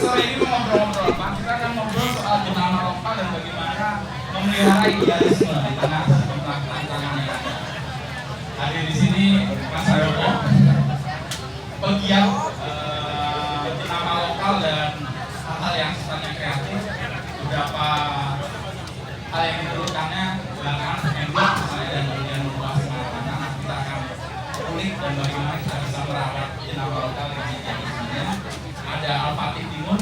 sore ini mau ngobrol-ngobrol, Pak. Kita akan ngobrol soal jenama lokal dan bagaimana memelihara idealisme di tengah tantangan yang ada. Hadir di sini Mas Handoko, pegiat jenama lokal dan hal-hal yang sifatnya kreatif. Beberapa hal yang diperlukannya belakangan handbook misalnya dan kemudian merubah kemana-mana. Kita akan ulik dan bagaimana kita bisa merawat jenama lokal yang idealismenya. Ada Al-Fatih Timun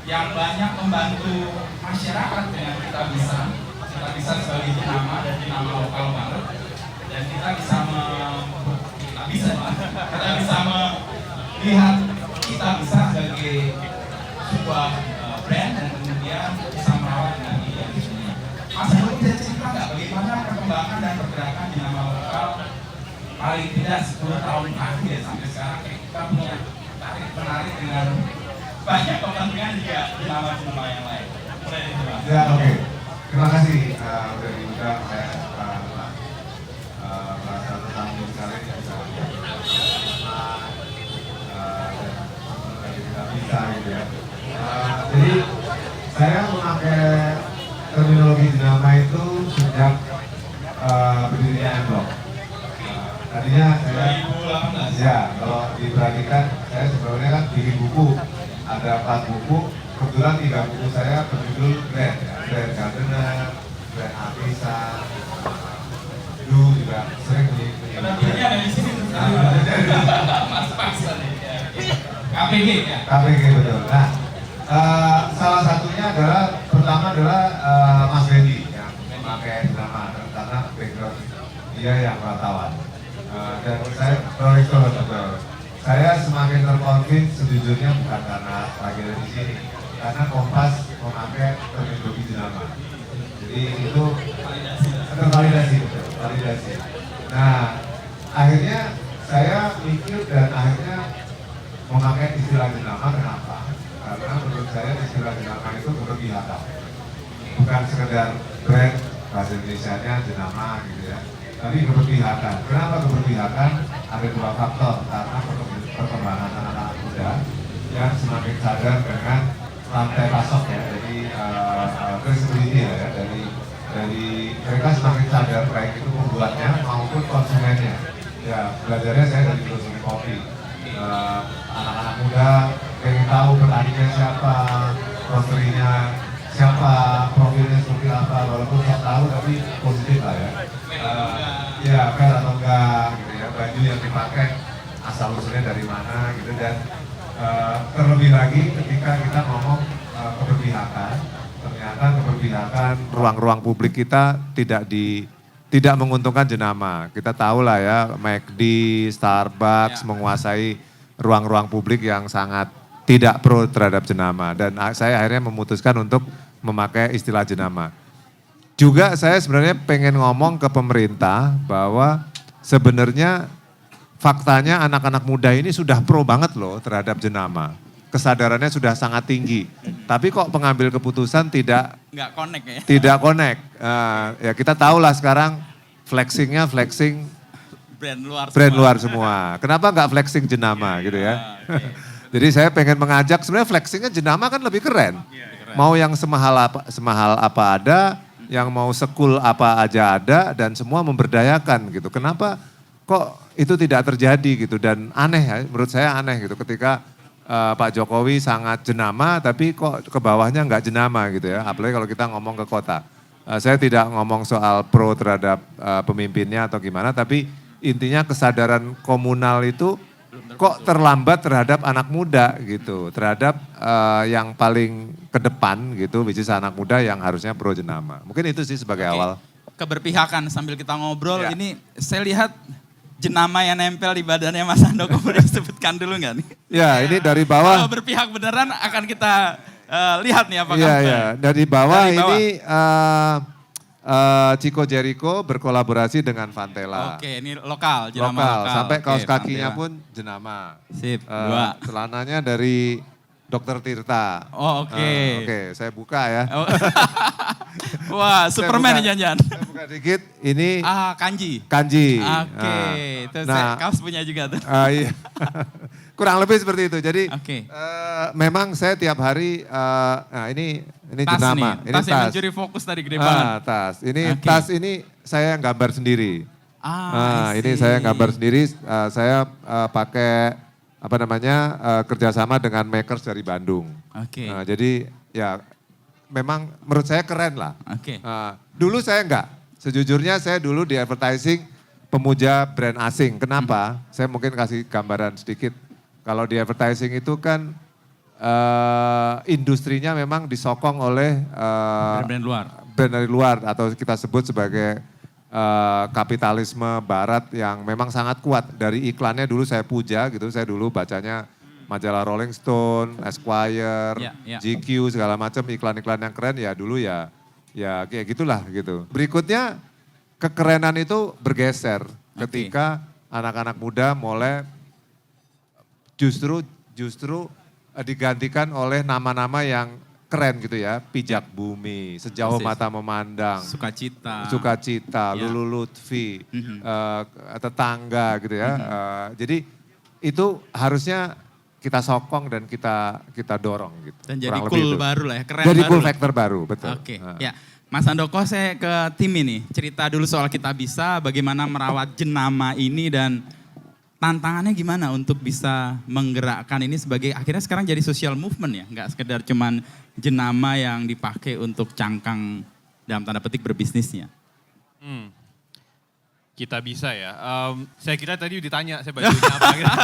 yang banyak membantu masyarakat dengan kita bisa sebagai jenama dan jenama lokal banget, dan kita bisa melihat kita bisa sebagai sebuah brand dan kemudian bisa merawat dengan idealismenya. Mas Handoko bisa cerita nggak bagaimana perkembangan dan pergerakan jenama lokal paling tidak 10 tahun terakhir ya sampai sekarang kita punya tarik menarik dengan banyak kepentingan juga jenama-jenama yang lain. Mulai dari Mas. Ya, oke. Terima kasih udah diundang. Saya merasa tertarik sekali bisa kita bisa gitu ya. Jadi saya memakai terminologi jenama itu sejak berdirinya M-Block. Tadinya saya 2018. ya, kalau diperhatikan saya sebenarnya kan bikin buku, ada 4 buku, kebetulan 3 buku saya berjudul brand ya, brand Gardener, brand Artisan, dulu juga sering Ini ada di sini. Mas Paksa nih. KPG ya. KPG betul. Nah, salah satunya adalah pertama adalah Mas Randy yang memakai nama karena background dia yang wartawan. Dan saya betul. Saya semakin terkonflik sejujurnya bukan karena lagi ada di sini, karena Kompas memakai terminologi jenama. Jadi itu validasi betul, validasi. Nah, akhirnya saya mikir dan akhirnya memakai istilah jenama. Kenapa? Karena menurut saya istilah jenama itu berlebihan. Bukan sekedar brand, bahasa Indonesianya jenama gitu ya, tapi keberpihakan. Kenapa keberpihakan? Ada 2 faktor. Karena perkembangan anak-anak muda yang semakin sadar dengan rantai pasok ya, jadi traceability ya, dari mereka semakin sadar baik itu pembuatnya maupun konsumennya. Ya, belajarnya saya dari filosofi kopi. Anak-anak muda pengen tahu petaninya siapa, roasterinya siapa, profilnya seperti apa, walaupun nggak tahu tapi positif lah ya. Ya, fair atau enggak gitu ya, baju yang dipakai asal usulnya dari mana gitu. Dan terlebih lagi ketika kita ngomong keberpihakan, ternyata keberpihakan ruang-ruang publik kita tidak menguntungkan jenama. Kita tahu lah ya, McD, Starbucks menguasai ruang-ruang publik yang sangat tidak pro terhadap jenama. Dan saya akhirnya memutuskan untuk memakai istilah jenama. Juga saya sebenarnya pengen ngomong ke pemerintah bahwa sebenarnya faktanya anak-anak muda ini sudah pro banget loh terhadap jenama. Kesadarannya sudah sangat tinggi. Tapi kok pengambil keputusan Nggak connect ya? tidak connect. Ya kita tahu lah sekarang flexing brand luar semua. Kenapa nggak flexing jenama gitu ya? Okay. Jadi saya pengen mengajak, sebenarnya flexingnya jenama kan lebih keren. Mau yang semahal apa ada, yang mau sekul apa aja ada, dan semua memberdayakan gitu. Kenapa kok itu tidak terjadi gitu, dan aneh ya, menurut saya aneh gitu ketika Pak Jokowi sangat jenama tapi kok ke bawahnya nggak jenama gitu ya, apalagi kalau kita ngomong ke kota. Saya tidak ngomong soal pro terhadap pemimpinnya atau gimana, tapi intinya kesadaran komunal itu kok terlambat terhadap anak muda gitu, terhadap yang paling ke depan gitu, which is anak muda yang harusnya pro jenama. Mungkin itu sih sebagai awal. Keberpihakan sambil kita ngobrol, Ya. ini saya lihat jenama yang nempel di badannya Mas Handoko, boleh disebutkan dulu nggak nih? Ya, ini dari bawah. Kalau berpihak beneran akan kita lihat nih apakah. Iya, iya. Dari bawah, Dari bawah. ini Chico Jericho berkolaborasi dengan Vantela. Oke, ini lokal, jenama Lokal, lokal. sampai kaos Oke, kakinya Vantela. pun jenama. Sip, 2. Celananya dari Dr. Tirta. Oh, oke. Oke, saya buka ya. Oh. Wah, Superman nih jangan-jangan. Saya buka dikit, ini Kanji. kanji. Oke, itu Nah, kaos punya juga tuh. Iya. Kurang lebih seperti itu. Jadi Oke. memang saya tiap hari, nah ini Tas jenama, nih, ini tas yang mencuri fokus tadi gede banget. Tas. Ini Oke. tas ini saya gambar sendiri. I Ini see. saya gambar sendiri. Saya pakai apa namanya kerjasama dengan makers dari Bandung. Oke. Jadi ya memang menurut saya keren lah. Oke. Dulu saya enggak. Sejujurnya saya dulu di advertising pemuja brand asing. Kenapa? Saya mungkin kasih gambaran sedikit. Kalau di advertising itu kan industrinya memang disokong oleh Brand-brand luar. brand dari luar atau kita sebut sebagai kapitalisme barat yang memang sangat kuat. Dari iklannya dulu saya puja gitu, saya dulu bacanya majalah Rolling Stone, Esquire, Ya. GQ segala macam iklan-iklan yang keren ya dulu ya kayak gitulah gitu. Berikutnya kekerenan itu bergeser ketika anak-anak muda mulai justru digantikan oleh nama-nama yang keren gitu ya. Pijak Bumi, Sejauh Persis. Mata Memandang, Ya. Sukacita, Lulu Lutfi, Tetangga gitu ya. Jadi itu harusnya kita sokong dan kita dorong gitu. Dan jadi Kurang lebih cool itu. baru lah ya, keren Jadi baru cool lah. factor baru, betul. Oke, ya. Mas Handoko, saya ke tim ini. Cerita dulu soal Kita Bisa, bagaimana merawat jenama ini dan tantangannya gimana untuk bisa menggerakkan ini sebagai akhirnya sekarang jadi social movement ya. Nggak sekedar cuman jenama yang dipakai untuk cangkang dalam tanda petik berbisnisnya. Kita bisa ya. Saya kira tadi ditanya saya bajunya apa gitu.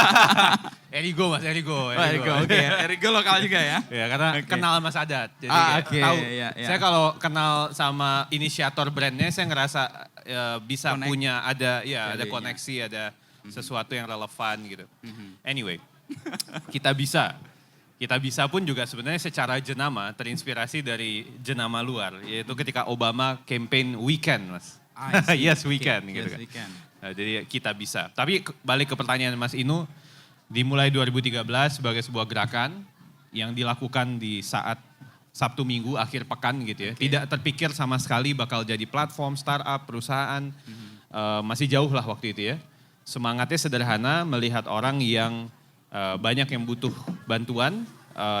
Erigo Mas, Erigo. Oke, Erigo lokal juga ya. Ya karena Oke. kenal Mas Adat. Jadi Oke, tahu. ya. Saya kalau kenal sama inisiator brandnya saya ngerasa bisa Connect. punya ada Value-nya. koneksi, ada sesuatu yang relevan gitu. Anyway, kita bisa. Kita bisa pun juga sebenarnya secara jenama terinspirasi dari jenama luar. Yaitu ketika Obama campaign Weekend Mas. I see. Yes, we Oke, can. Gitu yes, kan. we can. Nah, jadi kita bisa. Tapi balik ke pertanyaan Mas Inu, dimulai 2013 sebagai sebuah gerakan yang dilakukan di saat Sabtu Minggu akhir pekan gitu ya. Tidak terpikir sama sekali bakal jadi platform, startup, perusahaan. Masih jauh lah waktu itu ya. Semangatnya sederhana melihat orang yang banyak yang butuh bantuan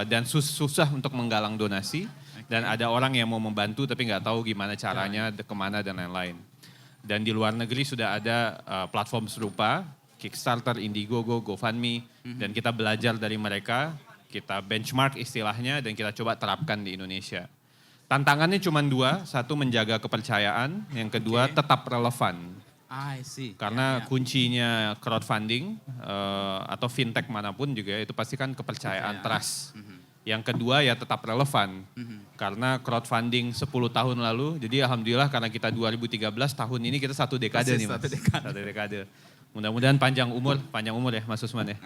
dan susah untuk menggalang donasi. Dan ada orang yang mau membantu tapi nggak tahu gimana caranya, kemana dan lain-lain. Dan di luar negeri sudah ada platform serupa, Kickstarter, Indiegogo, GoFundMe. Dan kita belajar dari mereka, kita benchmark istilahnya dan kita coba terapkan di Indonesia. Tantangannya cuma dua, satu menjaga kepercayaan, yang kedua tetap relevan. I see. Karena Ya. kuncinya crowdfunding atau fintech manapun juga itu pasti kan kepercayaan, trust. Yang kedua ya tetap relevan. Karena crowdfunding 10 tahun lalu, jadi alhamdulillah karena kita 2013 tahun ini kita satu dekade Persis, nih Mas. satu dekade. Satu dekade. Mudah-mudahan panjang umur ya Mas Usman ya.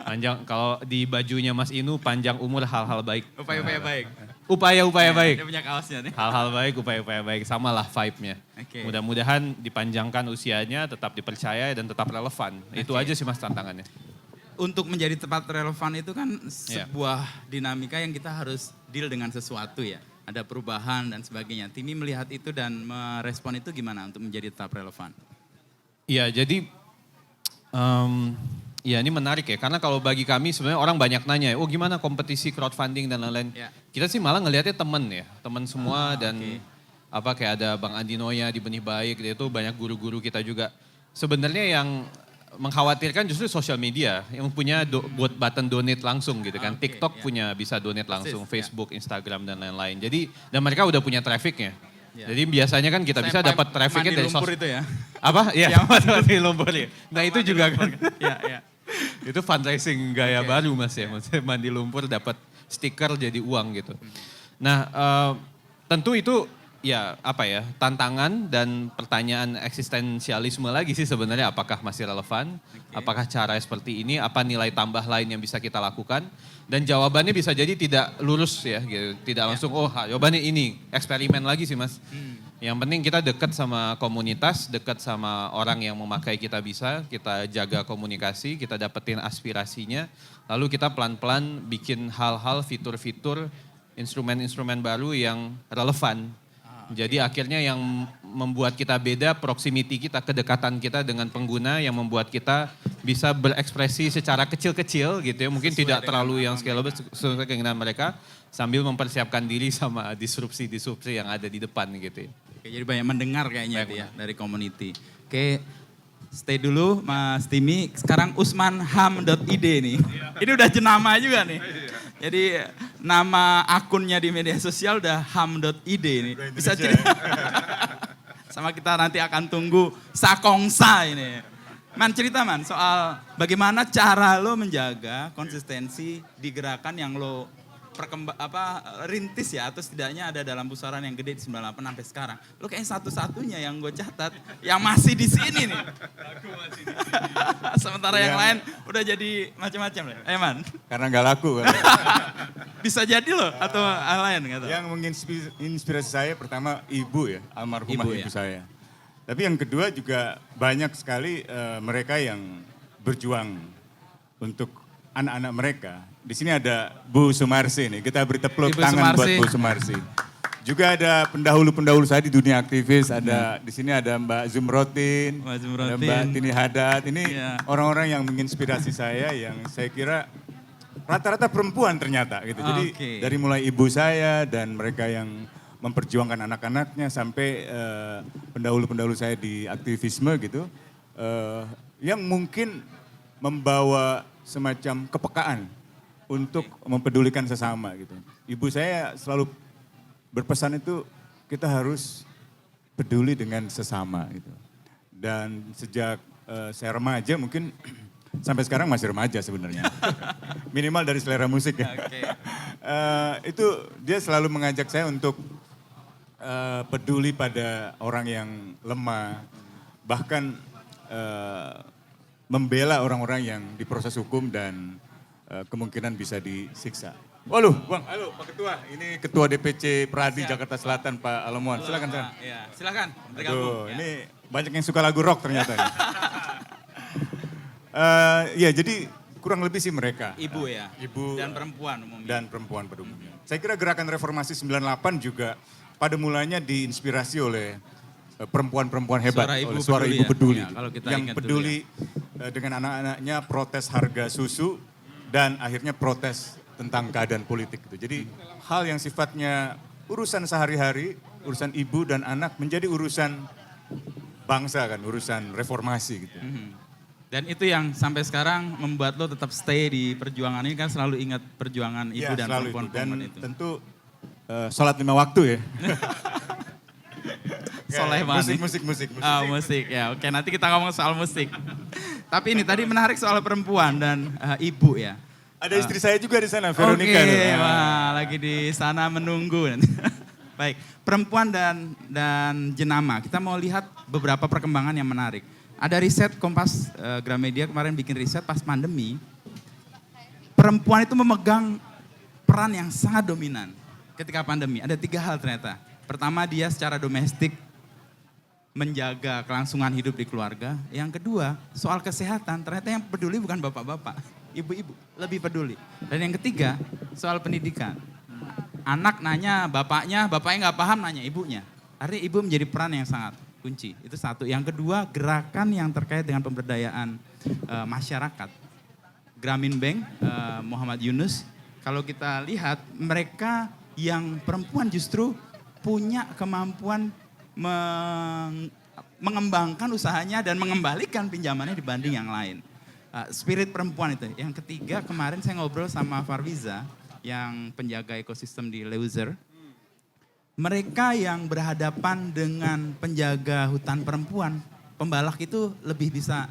Panjang, kalau di bajunya Mas Inu panjang umur hal-hal baik. Upaya-upaya baik. Upaya-upaya baik. Dia punya kaosnya nih. Hal-hal baik, upaya-upaya baik, samalah vibe-nya. Oke. Mudah-mudahan dipanjangkan usianya, tetap dipercaya dan tetap relevan. Itu aja sih Mas tantangannya. Untuk menjadi tepat relevan itu kan Iya. sebuah dinamika yang kita harus deal dengan sesuatu ya. Ada perubahan dan sebagainya. Timi melihat itu dan merespon itu gimana untuk menjadi tetap relevan? Iya, jadi ya ini menarik ya. Karena kalau bagi kami sebenarnya orang banyak nanya, oh gimana kompetisi crowdfunding dan lain-lain. Ya. Kita sih malah ngelihatnya temen ya, temen semua dan oke. apa kayak ada Bang Andi Noya di Benih Baik, itu banyak guru-guru kita juga. Sebenarnya yang mengkhawatirkan justru sosial media yang punya buat button donate langsung gitu kan. Oke, TikTok ya. punya bisa donate langsung, Persis, ya. Facebook, Instagram dan lain-lain. Jadi dan mereka udah punya trafficnya. Ya. Jadi biasanya kan kita bisa Saya dapat trafficnya mandi dari lumpur itu ya. Apa? Iya, Yang mandi lumpur ya. Nah itu juga kan. Iya. Itu fundraising gaya Oke. baru Mas ya. Maksudnya mandi lumpur dapat stiker jadi uang gitu. Nah tentu itu ya apa ya tantangan dan pertanyaan eksistensialisme lagi sih sebenarnya apakah masih relevan, apakah cara seperti ini, apa nilai tambah lain yang bisa kita lakukan dan jawabannya bisa jadi tidak lurus ya gitu, tidak langsung oh jawabannya ini, eksperimen lagi sih Mas. Yang penting kita dekat sama komunitas, dekat sama orang yang memakai Kita Bisa, kita jaga komunikasi, kita dapetin aspirasinya, lalu kita pelan-pelan bikin hal-hal, fitur-fitur, instrumen-instrumen baru yang relevan. Jadi akhirnya yang membuat kita beda, proximity kita, kedekatan kita dengan pengguna yang membuat kita bisa berekspresi secara kecil-kecil gitu ya. Mungkin tidak terlalu yang scalable sesuai keinginan mereka sambil mempersiapkan diri sama disrupsi-disrupsi yang ada di depan gitu ya. Oke, jadi banyak mendengar kayaknya itu ya dari community. Oke, stay dulu Mas Timi. Sekarang usmanham.id nih. Ini udah jenama juga nih. Jadi nama akunnya di media sosial udah ham.id nih. Bisa cerita. Sama kita nanti akan tunggu Sakongsa ini. Man cerita man soal bagaimana cara lo menjaga konsistensi di gerakan yang lo rintis ya atau setidaknya ada dalam pusaran yang gede di 98 sampai sekarang. Lo kayak satu-satunya yang gue catat yang masih di sini nih. Sementara yang lain udah jadi macam-macam lah. Man. Karena nggak laku kan. Bisa jadi loh atau hal lain gitu. Yang menginspirasi saya pertama ibu ya, almarhumah ibu ya. saya. Tapi yang kedua juga banyak sekali mereka yang berjuang untuk anak-anak mereka. Di sini ada Bu Sumarsi nih, kita beri tepuk tangan buat Bu Sumarsi. Juga ada pendahulu-pendahulu saya di dunia aktivis, ada di sini ada Mbak Zumrotin, ada Mbak Tini Haddad. Ini orang-orang yang menginspirasi saya yang saya kira rata-rata perempuan ternyata gitu. Jadi dari mulai ibu saya dan mereka yang memperjuangkan anak-anaknya sampai pendahulu-pendahulu saya di aktivisme gitu. Yang mungkin membawa semacam kepekaan untuk mempedulikan sesama gitu. Ibu saya selalu berpesan itu kita harus peduli dengan sesama gitu. Dan sejak saya remaja mungkin sampai sekarang masih remaja sebenarnya. Minimal dari selera musik ya. Itu dia selalu mengajak saya untuk peduli pada orang yang lemah. Bahkan membela orang-orang yang diproses hukum dan kemungkinan bisa disiksa. Waduh, Bang, halo Pak Ketua. Ini Ketua DPC Pradi Jakarta Selatan, Pak Alamwan. Silakan, Bang. Ya, silakan. Aduh, ini banyak yang suka lagu rock ternyata. Ya, jadi kurang lebih sih mereka. Ibu ya. Ibu dan perempuan umumnya. Dan perempuan pada umumnya. Saya kira gerakan reformasi 98 juga pada mulanya diinspirasi oleh perempuan-perempuan hebat, oleh suara ibu peduli. Ya, kalau kita yang ingat peduli dengan anak-anaknya protes harga susu dan akhirnya protes tentang keadaan politik itu. Jadi hal yang sifatnya urusan sehari-hari, urusan ibu dan anak menjadi urusan bangsa kan, urusan reformasi gitu. Dan itu yang sampai sekarang membuat lo tetap stay di perjuangan ini kan selalu ingat perjuangan ibu Ya, dan perempuan dan itu. tentu sholat 5 waktu ya. Soleh banget. Musik. Musik ya. Oke, nanti kita ngomong soal musik. Tapi ini tadi menarik soal perempuan dan ibu ya. Ada istri saya juga di sana, Veronica. Oke, wah, lagi di sana menunggu. Baik, perempuan dan jenama. Kita mau lihat beberapa perkembangan yang menarik. Ada riset Kompas Gramedia kemarin bikin riset pas pandemi. Perempuan itu memegang peran yang sangat dominan ketika pandemi. Ada 3 hal ternyata. Pertama, dia secara domestik menjaga kelangsungan hidup di keluarga. Yang kedua, soal kesehatan. Ternyata yang peduli bukan bapak-bapak, ibu-ibu lebih peduli. Dan yang ketiga, soal pendidikan. Anak nanya bapaknya nggak paham nanya ibunya. Artinya ibu menjadi peran yang sangat kunci. Itu satu. Yang kedua, gerakan yang terkait dengan pemberdayaan masyarakat. Grameen Bank, Muhammad Yunus, kalau kita lihat mereka yang perempuan justru punya kemampuan mengembangkan usahanya dan mengembalikan pinjamannya dibanding yang lain. Spirit perempuan itu. Yang ketiga, kemarin saya ngobrol sama Farwiza yang penjaga ekosistem di Leuser. Mereka yang berhadapan dengan penjaga hutan perempuan, pembalak itu lebih bisa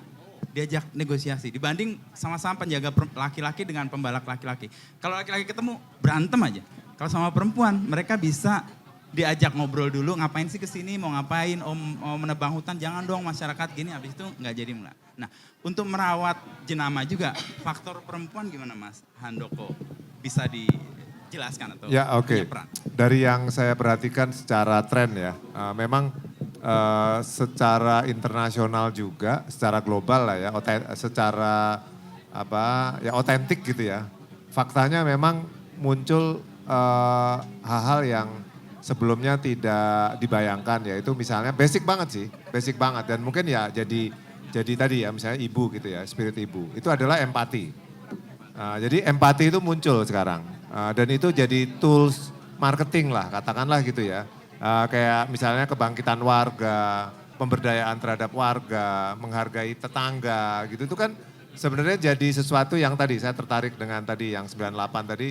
diajak negosiasi dibanding sama-sama penjaga laki-laki dengan pembalak laki-laki. Kalau laki-laki ketemu berantem aja. Kalau sama perempuan mereka bisa diajak ngobrol dulu, ngapain sih kesini, mau ngapain, mau menebang hutan, jangan dong masyarakat gini, habis itu nggak jadi mulai. Nah, untuk merawat jenama juga, faktor perempuan gimana Mas Handoko? Bisa dijelaskan atau Ya oke, dari yang saya perhatikan secara tren ya, memang secara internasional juga, secara global lah ya, secara otentik gitu ya. Faktanya memang muncul hal-hal yang sebelumnya tidak dibayangkan, yaitu misalnya basic banget sih, basic banget. Dan mungkin ya jadi tadi ya misalnya ibu gitu ya, spirit ibu. Itu adalah empati. Jadi empati itu muncul sekarang. Dan itu jadi tools marketing lah, katakanlah gitu ya. Kayak misalnya kebangkitan warga, pemberdayaan terhadap warga, menghargai tetangga gitu. Itu kan sebenarnya jadi sesuatu yang tadi saya tertarik dengan tadi yang 98 tadi.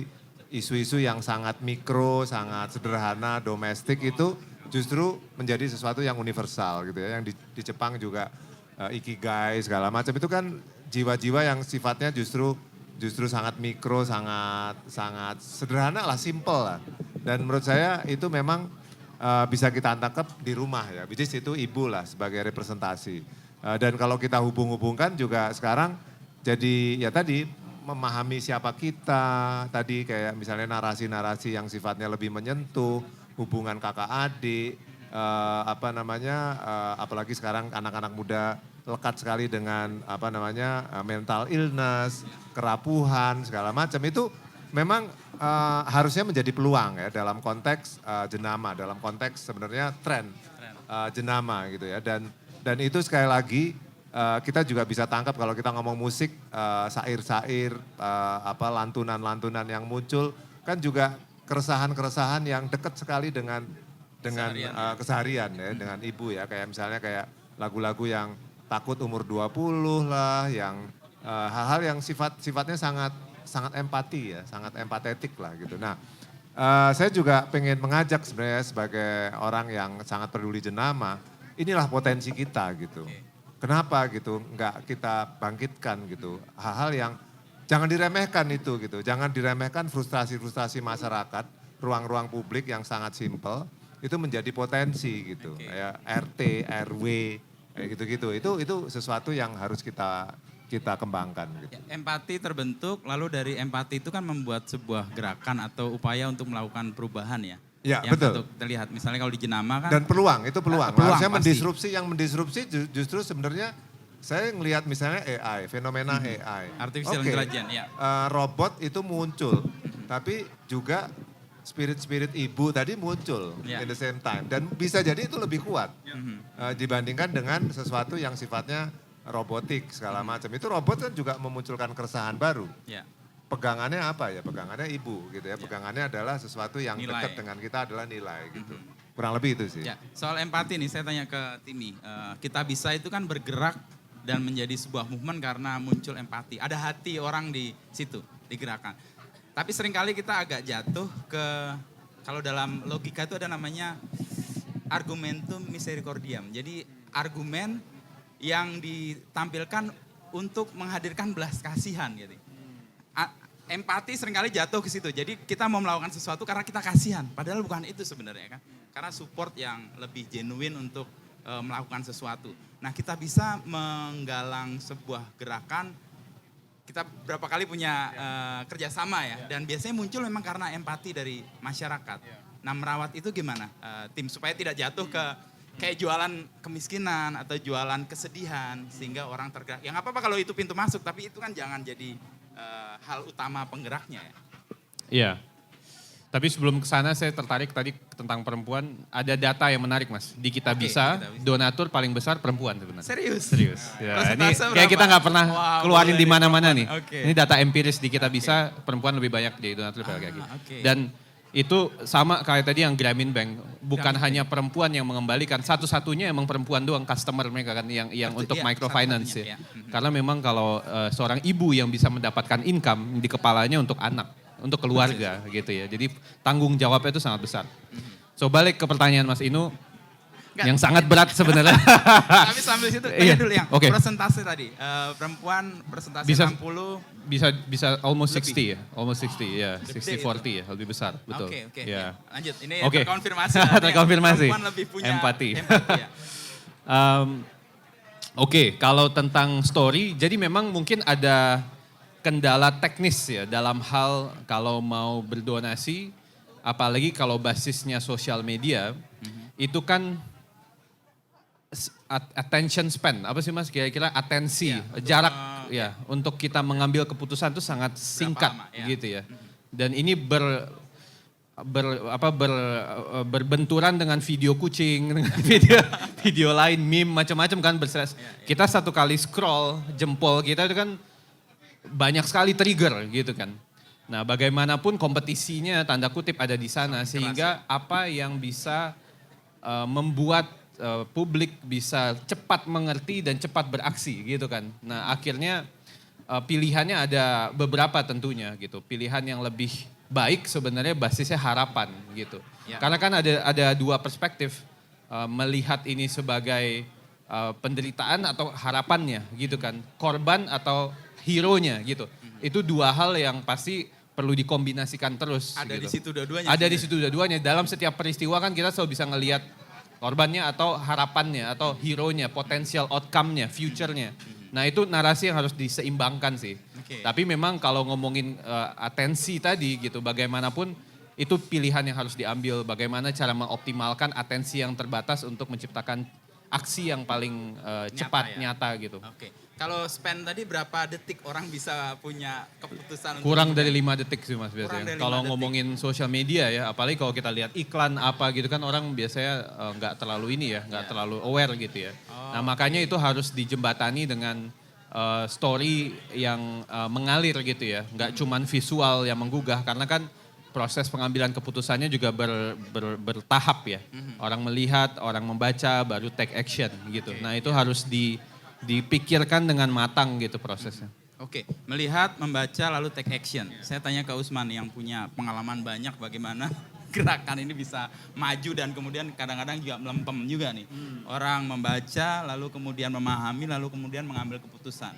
Isu-isu yang sangat mikro, sangat sederhana, domestik itu justru menjadi sesuatu yang universal gitu ya. Yang di Jepang juga ikigai segala macam itu kan jiwa-jiwa yang sifatnya justru sangat mikro, sangat sederhana lah, simple lah. Dan menurut saya itu memang bisa kita tangkap di rumah ya, which is itu ibu lah sebagai representasi. Dan kalau kita hubung-hubungkan juga sekarang jadi ya tadi memahami siapa kita, tadi kayak misalnya narasi-narasi yang sifatnya lebih menyentuh, hubungan kakak adik, apalagi sekarang anak-anak muda lekat sekali dengan mental illness, kerapuhan segala macam itu memang harusnya menjadi peluang ya dalam konteks jenama, dalam konteks sebenarnya tren jenama gitu ya. Dan itu sekali lagi kita juga bisa tangkap kalau kita ngomong musik, syair-syair, lantunan-lantunan yang muncul kan juga keresahan-keresahan yang dekat sekali dengan keseharian ya, dengan ibu ya. Kayak misalnya kayak lagu-lagu yang takut umur 20 lah, yang hal-hal yang sifatnya sangat empati ya, sangat empatetik lah gitu. Nah, saya juga pengen mengajak sebenarnya sebagai orang yang sangat peduli jenama, inilah potensi kita gitu. Kenapa gitu, enggak kita bangkitkan gitu. Hal-hal yang jangan diremehkan itu gitu. Jangan diremehkan frustrasi-frustrasi masyarakat, ruang-ruang publik yang sangat simpel, itu menjadi potensi gitu. Kayak RT, RW, kayak gitu-gitu. Itu sesuatu yang harus kita kembangkan gitu. Ya, empati terbentuk, lalu dari empati itu kan membuat sebuah gerakan atau upaya untuk melakukan perubahan ya. Ya, yang betul. Terlihat misalnya kalau di jenama kan. Dan peluang, itu peluang. Peluang Harusnya pasti. mendisrupsi justru sebenarnya saya ngelihat misalnya AI, fenomena AI. Artificial Oke, intelligence, ya. Robot itu muncul, tapi juga spirit ibu tadi muncul Ya. in the same time. Dan bisa jadi itu lebih kuat dibandingkan dengan sesuatu yang sifatnya robotik segala macam. Itu robot kan juga memunculkan keresahan baru. Ya. Pegangannya apa ya? Pegangannya ibu gitu ya. Pegangannya adalah sesuatu yang Nilai. dekat dengan kita adalah nilai gitu. Kurang lebih itu sih. Ya, soal empati nih saya tanya ke Timi. Kita bisa itu kan bergerak dan menjadi sebuah movement karena muncul empati. Ada hati orang di situ, digerakkan. Tapi seringkali kita agak jatuh ke, kalau dalam logika itu ada namanya argumentum misericordiam. Jadi argumen yang ditampilkan untuk menghadirkan belas kasihan gitu. Empati seringkali jatuh ke situ. Jadi kita mau melakukan sesuatu karena kita kasihan. Padahal bukan itu sebenarnya kan. Karena support yang lebih genuine untuk melakukan sesuatu. Nah kita bisa menggalang sebuah gerakan. Kita berapa kali punya kerjasama ya. Dan biasanya muncul memang karena empati dari masyarakat. Nah merawat itu gimana tim supaya tidak jatuh ke kayak jualan kemiskinan atau jualan kesedihan. Sehingga orang tergerak. Ya nggak apa-apa kalau itu pintu masuk. Tapi itu kan jangan jadi hal utama penggeraknya ya. Iya. Tapi sebelum ke sana saya tertarik tadi tentang perempuan. Ada data yang menarik Mas. Di Kita Bisa, donatur paling besar perempuan sebenarnya. Serius? Serius. Ya, ini Persentase kayak kita berapa? nggak pernah Wah, keluarin boleh di mana-mana nih. Oke. Ini data empiris di Kita Bisa, perempuan lebih banyak di donatur daripada laki-laki. Oke. Dan itu sama kayak tadi yang Grameen Bank. Bukan hanya perempuan yang mengembalikan, satu-satunya emang perempuan doang customer mereka kan yang untuk iya, microfinance satu-satunya, ya. ya. Karena memang kalau seorang ibu yang bisa mendapatkan income di kepalanya untuk anak, untuk keluarga gitu ya. Jadi tanggung jawabnya itu sangat besar. So balik ke pertanyaan Mas Inu, Enggak. yang sangat berat sebenarnya. Tapi sambil situ Iya, tanya dulu yang oke. persentase tadi. Perempuan persentase Bisa- 60. Bisa almost Lebih. 60 ya, almost 60 ya, Gede 60-40 ya, lebih besar, betul. Oke. Ya. Lanjut. Ini Oke. terkonfirmasi. lah. Ini Terkonfirmasi. Perempuan lebih punya Empati. ya. Oke, kalau tentang story, jadi memang mungkin ada kendala teknis ya dalam hal kalau mau berdonasi, apalagi kalau basisnya sosial media, itu kan attention span, apa sih Mas kira-kira atensi, jarak ya untuk kita mengambil keputusan itu sangat singkat lama, ya. gitu ya. Dan ini berbenturan dengan video kucing, dengan video lain, meme macam-macam kan berstress. Kita satu kali scroll jempol kita itu kan banyak sekali trigger gitu kan. Nah, bagaimanapun kompetisinya tanda kutip ada di sana sehingga apa yang bisa membuat publik bisa cepat mengerti dan cepat beraksi gitu kan. Nah, akhirnya pilihannya ada beberapa tentunya gitu. Pilihan yang lebih baik sebenarnya basisnya harapan gitu. Ya. Karena kan ada dua perspektif melihat ini sebagai penderitaan atau harapannya gitu kan. Korban atau hero-nya gitu. Itu dua hal yang pasti perlu dikombinasikan terus. Ada gitu. di situ dua-duanya. Ada di situ dua-duanya. Dalam setiap peristiwa kan kita selalu bisa ngelihat korbannya atau harapannya atau hero-nya, potensial outcome-nya, future-nya. Nah itu narasi yang harus diseimbangkan sih. Okay. Tapi memang kalau ngomongin atensi tadi gitu, bagaimanapun itu pilihan yang harus diambil. Bagaimana cara mengoptimalkan atensi yang terbatas untuk menciptakan aksi yang paling cepat, nyata gitu. Oke. Kalau spend tadi berapa detik orang bisa punya keputusan? Kurang dari 5 detik sih Mas biasanya. Kalau ngomongin sosial media ya, apalagi kalau kita lihat iklan apa gitu kan orang biasanya nggak terlalu ini ya, nggak terlalu aware gitu ya. Nah makanya itu harus dijembatani dengan story yang mengalir gitu ya, nggak cuman visual yang menggugah karena kan proses pengambilan keputusannya juga bertahap ya. Orang melihat, orang membaca, baru take action gitu. Nah itu harus dipikirkan dengan matang gitu prosesnya. Oke, melihat, membaca, lalu take action. Saya tanya ke Usman yang punya pengalaman banyak bagaimana gerakan ini bisa maju dan kemudian kadang-kadang juga melempem juga nih. Orang membaca, lalu kemudian memahami, lalu kemudian mengambil keputusan.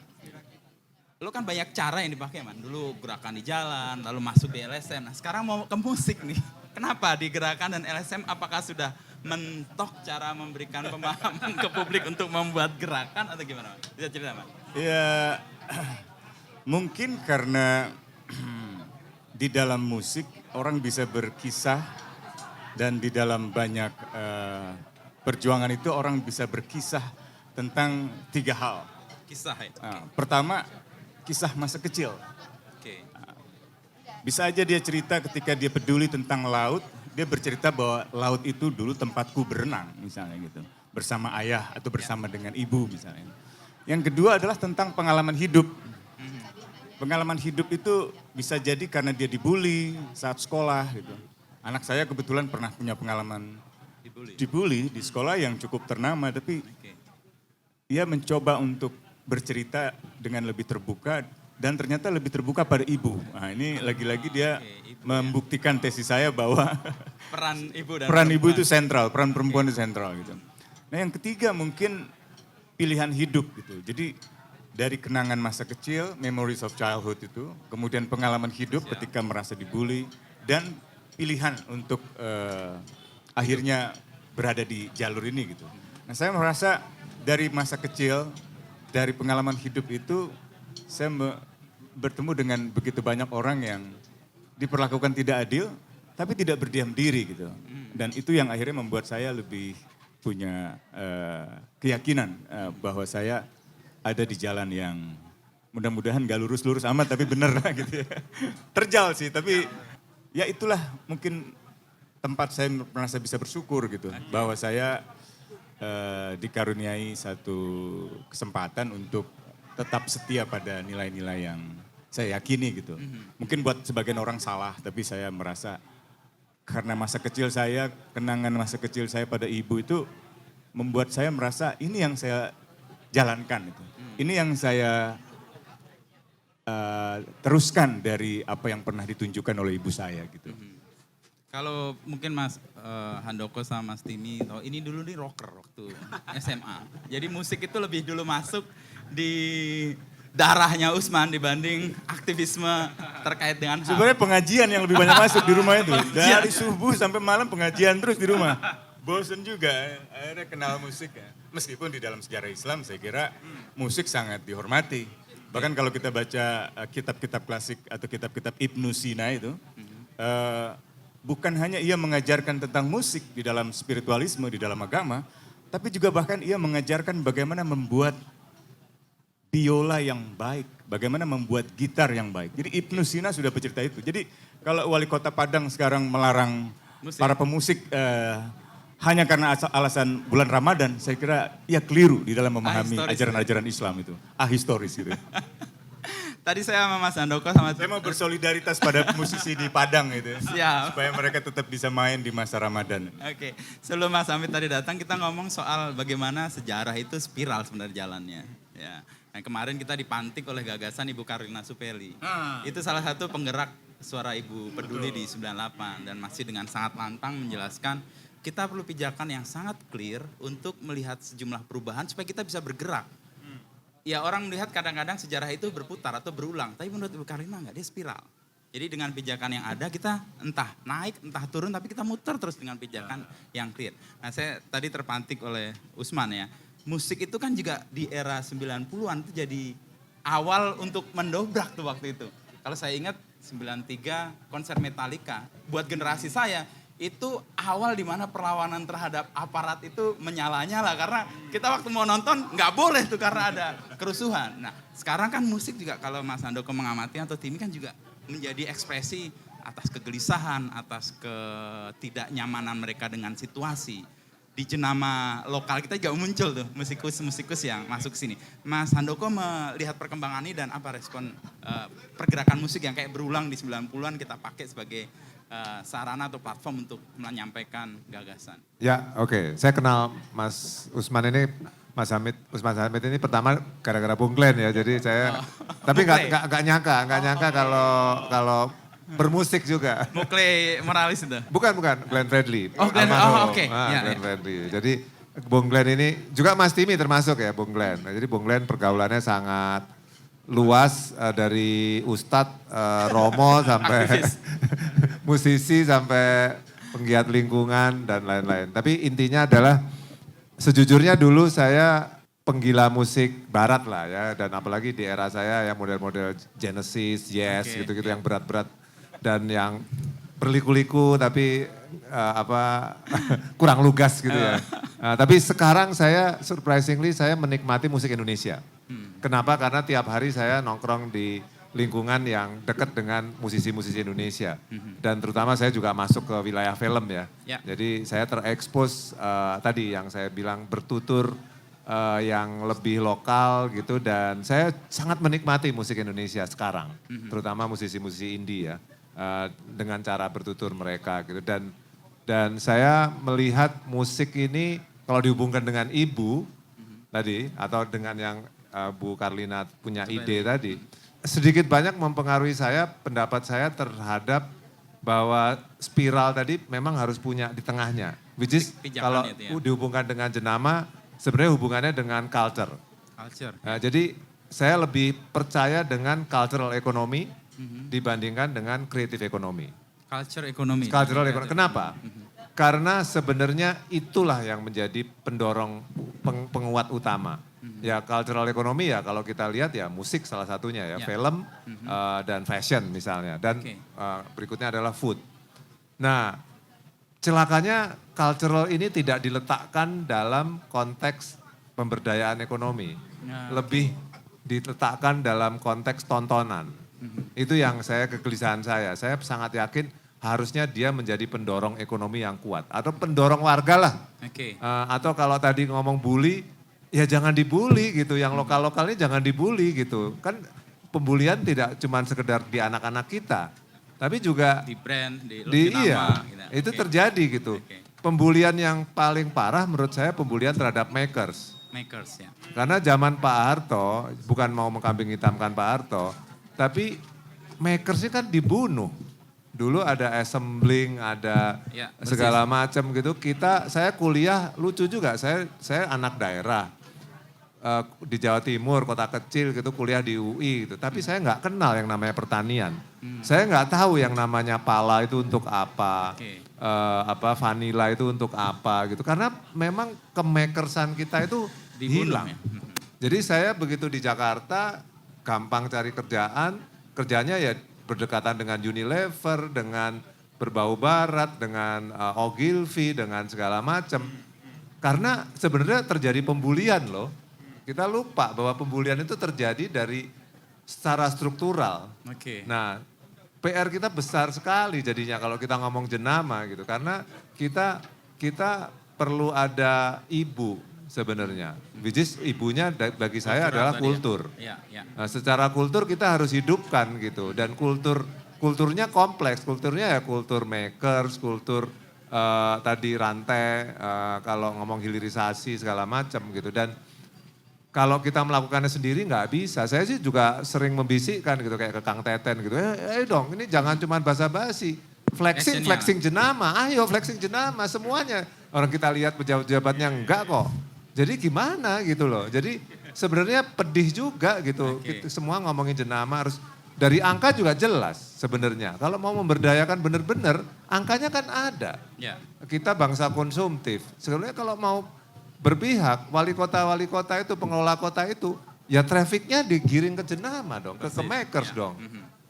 Lo kan banyak cara yang dipakai man. Dulu gerakan di jalan, lalu masuk di LSM. Nah sekarang mau ke musik nih. Kenapa di gerakan dan LSM apakah sudah mentok cara memberikan pemahaman ke publik untuk membuat gerakan atau gimana? Bisa cerita man? Ya mungkin karena di dalam musik orang bisa berkisah dan di dalam banyak perjuangan itu orang bisa berkisah tentang 3 hal. Kisah ya? Pertama, kisah masa kecil. Oke. Bisa aja dia cerita ketika dia peduli tentang laut, dia bercerita bahwa laut itu dulu tempatku berenang misalnya gitu. Bersama ayah atau bersama dengan ibu misalnya. Yang kedua adalah tentang pengalaman hidup. Pengalaman hidup itu bisa jadi karena dia dibully saat sekolah gitu. Anak saya kebetulan pernah punya pengalaman dibully di sekolah yang cukup ternama, tapi ia mencoba untuk bercerita dengan lebih terbuka dan ternyata lebih terbuka pada ibu. Nah ini lagi-lagi dia membuktikan tesis saya bahwa peran ibu itu sentral, peran perempuan itu sentral gitu. Nah yang ketiga mungkin pilihan hidup gitu. Jadi dari kenangan masa kecil, memories of childhood itu, kemudian pengalaman hidup ketika merasa dibully dan pilihan untuk akhirnya berada di jalur ini gitu. Nah saya merasa dari masa kecil, dari pengalaman hidup itu saya bertemu dengan begitu banyak orang yang diperlakukan tidak adil, tapi tidak berdiam diri gitu. Dan itu yang akhirnya membuat saya lebih punya keyakinan bahwa saya ada di jalan yang mudah-mudahan gak lurus-lurus amat, tapi bener lah gitu ya. Terjal sih, tapi ya itulah mungkin tempat saya merasa bisa bersyukur gitu. Bahwa saya dikaruniai satu kesempatan untuk tetap setia pada nilai-nilai yang saya yakini gitu. Mungkin buat sebagian orang salah, tapi saya merasa karena masa kecil saya, kenangan masa kecil saya pada ibu itu membuat saya merasa ini yang saya jalankan itu. Ini yang saya teruskan dari apa yang pernah ditunjukkan oleh ibu saya gitu. Kalau mungkin Mas Handoko sama Mas Timi, ini dulu nih rocker waktu SMA. Jadi musik itu lebih dulu masuk di darahnya Usman dibanding aktivisme terkait dengan HAM. Sebenarnya pengajian yang lebih banyak masuk di rumah itu. Dari subuh sampai malam pengajian terus di rumah. Bosen juga, akhirnya kenal musik ya. Meskipun di dalam sejarah Islam saya kira musik sangat dihormati. Bahkan kalau kita baca kitab-kitab klasik atau kitab-kitab Ibnu Sina itu, bukan hanya ia mengajarkan tentang musik di dalam spiritualisme, di dalam agama, tapi juga bahkan ia mengajarkan bagaimana membuat biola yang baik, bagaimana membuat gitar yang baik. Jadi Ibnu Sina sudah bercerita itu. Jadi kalau wali kota Padang sekarang melarang para pemusik hanya karena alasan bulan Ramadan, saya kira ya keliru di dalam memahami ajaran-ajaran Islam itu. Ahistoris gitu. Tadi saya sama Mas Handoko sama... Saya mau bersolidaritas pada musisi di Padang gitu. Siap. Supaya mereka tetap bisa main di masa Ramadan. Oke, sebelum Mas Amit tadi datang kita ngomong soal bagaimana sejarah itu spiral sebenarnya jalannya. Ya, nah, kemarin kita dipantik oleh gagasan Ibu Karlina Supeli. Itu salah satu penggerak suara Ibu Peduli di 98 dan masih dengan sangat lantang menjelaskan kita perlu pijakan yang sangat clear untuk melihat sejumlah perubahan supaya kita bisa bergerak. Ya orang melihat kadang-kadang sejarah itu berputar atau berulang, tapi menurut Ibu Karlina enggak, dia spiral. Jadi dengan pijakan yang ada kita entah naik, entah turun, tapi kita muter terus dengan pijakan yang clear. Nah saya tadi terpantik oleh Usman ya, musik itu kan juga di era 90-an itu jadi awal untuk mendobrak tuh waktu itu. Kalau saya ingat 93 konser Metallica, buat generasi saya, itu awal dimana perlawanan terhadap aparat itu menyala-nyala karena kita waktu mau nonton nggak boleh tuh karena ada kerusuhan. Nah sekarang kan musik juga kalau Mas Handoko mengamati atau Timi kan juga menjadi ekspresi atas kegelisahan, atas ketidaknyamanan mereka dengan situasi. Di jenama lokal kita juga muncul tuh musikus-musikus yang masuk ke sini. Mas Handoko melihat perkembangan ini dan apa respon pergerakan musik yang kayak berulang di 90-an kita pakai sebagai sarana atau platform untuk menyampaikan gagasan. Ya, oke. Saya kenal Mas Usman ini, Usman Hamid ini pertama gara-gara Bung Glenn ya. Jadi saya, tapi nggak nyangka kalau bermusik juga. Mukle Moralis itu? Bukan, Glenn Fredly. Oh, Glenn, oke. Glenn Fredly. Jadi Bung Glenn ini juga Mas Timi termasuk ya Bung Glenn. Nah, jadi Bung Glenn pergaulannya sangat luas dari Ustadz Romo sampai musisi sampai penggiat lingkungan dan lain-lain. Tapi intinya adalah sejujurnya dulu saya penggila musik barat lah ya. Dan apalagi di era saya yang model-model Genesis, Yes gitu-gitu yang berat-berat. Dan yang berliku-liku tapi kurang lugas gitu ya. Tapi sekarang saya surprisingly saya menikmati musik Indonesia. Kenapa? Karena tiap hari saya nongkrong di lingkungan yang dekat dengan musisi-musisi Indonesia. Dan terutama saya juga masuk ke wilayah film ya. Jadi saya terekspos tadi yang saya bilang bertutur yang lebih lokal gitu. Dan saya sangat menikmati musik Indonesia sekarang. Terutama musisi-musisi indie ya. Dengan cara bertutur mereka gitu. Dan saya melihat musik ini kalau dihubungkan dengan ibu tadi atau dengan yang Bu Karlina punya ide tadi, sedikit banyak mempengaruhi saya, pendapat saya terhadap bahwa spiral tadi memang harus punya di tengahnya. Which is kalau dihubungkan dengan jenama, sebenarnya hubungannya dengan culture. Nah, jadi saya lebih percaya dengan cultural economy dibandingkan dengan creative economy. Cultural economy. Kenapa? Karena sebenarnya itulah yang menjadi pendorong penguat utama. Ya cultural economy ya kalau kita lihat ya musik salah satunya ya, film dan fashion misalnya. Dan berikutnya adalah food. Nah celakanya cultural ini tidak diletakkan dalam konteks pemberdayaan ekonomi. Lebih diletakkan dalam konteks tontonan. Itu yang kegelisahan saya. Saya sangat yakin harusnya dia menjadi pendorong ekonomi yang kuat. Atau pendorong warga lah. Atau kalau tadi ngomong bully, ya jangan dibully gitu. Yang lokal-lokal ini jangan dibully gitu. Kan pembulian tidak cuma sekedar di anak-anak kita. Tapi juga di brand, di nama. Iya, itu terjadi gitu. Pembulian yang paling parah menurut saya pembulian terhadap makers. Ya. Karena zaman Pak Harto, bukan mau mengkambing hitamkan Pak Harto, tapi makersnya kan dibunuh. Dulu ada assembling, ada segala macam gitu. Saya kuliah lucu juga, saya anak daerah di Jawa Timur, kota kecil gitu, kuliah di UI gitu. Tapi saya nggak kenal yang namanya pertanian. Saya nggak tahu yang namanya pala itu untuk apa, vanila itu untuk apa gitu. Karena memang kemakersan kita itu hilang. Jadi saya begitu di Jakarta gampang cari kerjanya ya berdekatan dengan Unilever, dengan Berbau Barat, dengan Ogilvy, dengan segala macam. Karena sebenarnya terjadi pembulian loh. Kita lupa bahwa pembulian itu terjadi dari secara struktural. Oke. Nah, PR kita besar sekali jadinya kalau kita ngomong jenama gitu. Karena kita perlu ada ibu sebenarnya. Which is ibunya bagi saya adalah kultur. Ya, ya. Nah, secara kultur kita harus hidupkan gitu. Dan kulturnya kompleks. Kulturnya ya kultur makers, kultur tadi rantai, kalau ngomong hilirisasi segala macam gitu. Dan kalau kita melakukannya sendiri nggak bisa. Saya sih juga sering membisikkan gitu kayak ke Kang Teten gitu. Dong, ini jangan cuma basa-basi. Flexing jenama, ayo flexing jenama semuanya. Orang kita lihat pejabat-pejabatnya enggak kok. Jadi gimana gitu loh. Jadi sebenarnya pedih juga gitu. Kita semua ngomongin jenama harus dari angka juga jelas sebenarnya. Kalau mau memberdayakan benar-benar, angkanya kan ada. Ya. Kita bangsa konsumtif. Sebenarnya kalau mau berpihak, wali kota itu, pengelola kota itu, ya trafficnya digiring ke jenama dong, ke makers dong.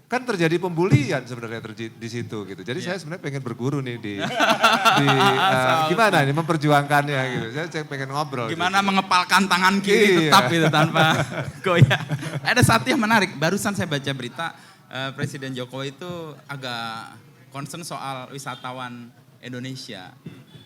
Kan terjadi pembulian sebenarnya di situ gitu. Jadi saya sebenarnya pengen berguru nih di gimana ini memperjuangkannya gitu. Saya pengen ngobrol. Gimana gitu. mengepalkan tangan kiri tetap itu tanpa goyah. Ada satu yang menarik, barusan saya baca berita Presiden Jokowi itu agak concern soal wisatawan Indonesia.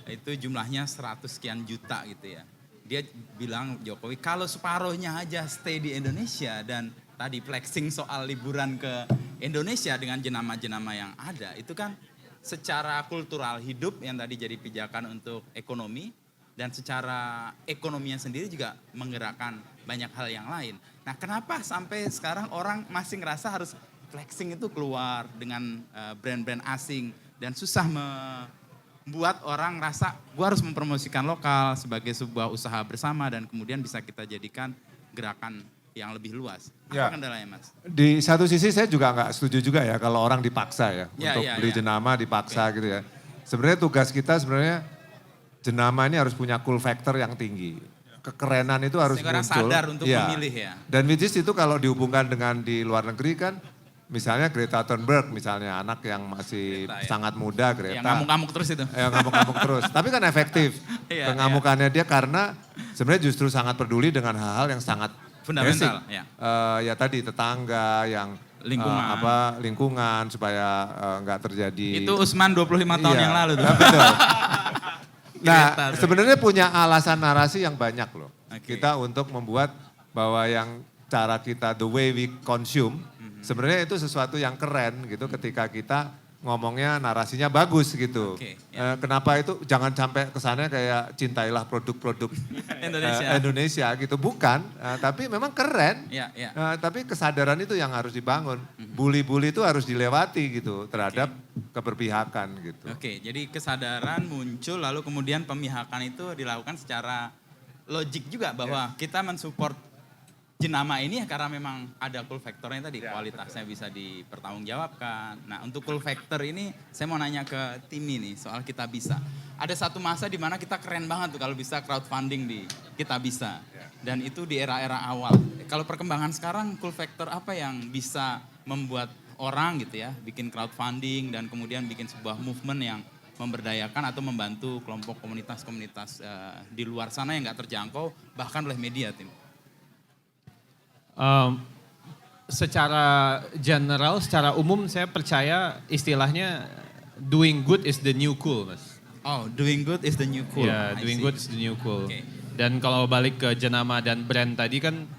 Itu jumlahnya 100 sekian juta gitu ya. Dia bilang Jokowi kalau separuhnya aja stay di Indonesia dan tadi flexing soal liburan ke Indonesia dengan jenama-jenama yang ada. Itu kan secara kultural hidup yang tadi jadi pijakan untuk ekonomi dan secara ekonominya sendiri juga menggerakkan banyak hal yang lain. Nah kenapa sampai sekarang orang masih ngerasa harus flexing itu keluar dengan brand-brand asing dan susah buat orang rasa gue harus mempromosikan lokal sebagai sebuah usaha bersama dan kemudian bisa kita jadikan gerakan yang lebih luas. Apa kendalanya Mas? Di satu sisi saya juga nggak setuju juga ya kalau orang dipaksa ya untuk beli jenama dipaksa gitu ya. Sebenarnya tugas kita sebenarnya jenama ini harus punya cool factor yang tinggi. Kekerenan itu harus muncul. Sadar untuk memilih ya. Dan which is itu kalau dihubungkan dengan di luar negeri kan misalnya Greta Thunberg misalnya, anak yang masih sangat muda Greta. Yang ngamuk-ngamuk terus itu. Yang ngamuk-ngamuk terus, tapi kan efektif. Pengamukannya dia karena sebenarnya justru sangat peduli dengan hal-hal yang sangat fundamental. Ya tadi tetangga, yang lingkungan supaya nggak terjadi. Itu Usman 25 tahun yang lalu tuh. Betul. Nah sebenarnya punya alasan narasi yang banyak loh. Kita untuk membuat bahwa yang cara kita, the way we consume, sebenarnya itu sesuatu yang keren gitu ketika kita ngomongnya narasinya bagus gitu. Kenapa itu jangan sampai kesannya kayak cintailah produk-produk Indonesia gitu. Bukan, tapi memang keren. Tapi kesadaran itu yang harus dibangun. Bully-bully itu harus dilewati gitu terhadap keberpihakan gitu. Jadi kesadaran muncul lalu kemudian pemihakan itu dilakukan secara logik juga bahwa kita mensupport jenama ini ya karena memang ada cool factornya tadi, kualitasnya bisa dipertanggungjawabkan. Nah untuk cool factor ini saya mau nanya ke tim ini soal Kita Bisa. Ada satu masa di mana kita keren banget tuh kalau bisa crowdfunding di Kita Bisa. Dan itu di era-era awal. Kalau perkembangan sekarang cool factor apa yang bisa membuat orang gitu ya bikin crowdfunding dan kemudian bikin sebuah movement yang memberdayakan atau membantu kelompok komunitas-komunitas di luar sana yang gak terjangkau bahkan oleh media tim. Secara general, secara umum saya percaya istilahnya doing good is the new cool, Mas. Oh, doing good is the new cool. Ya, doing good is the new cool. Dan kalau balik ke jenama dan brand tadi kan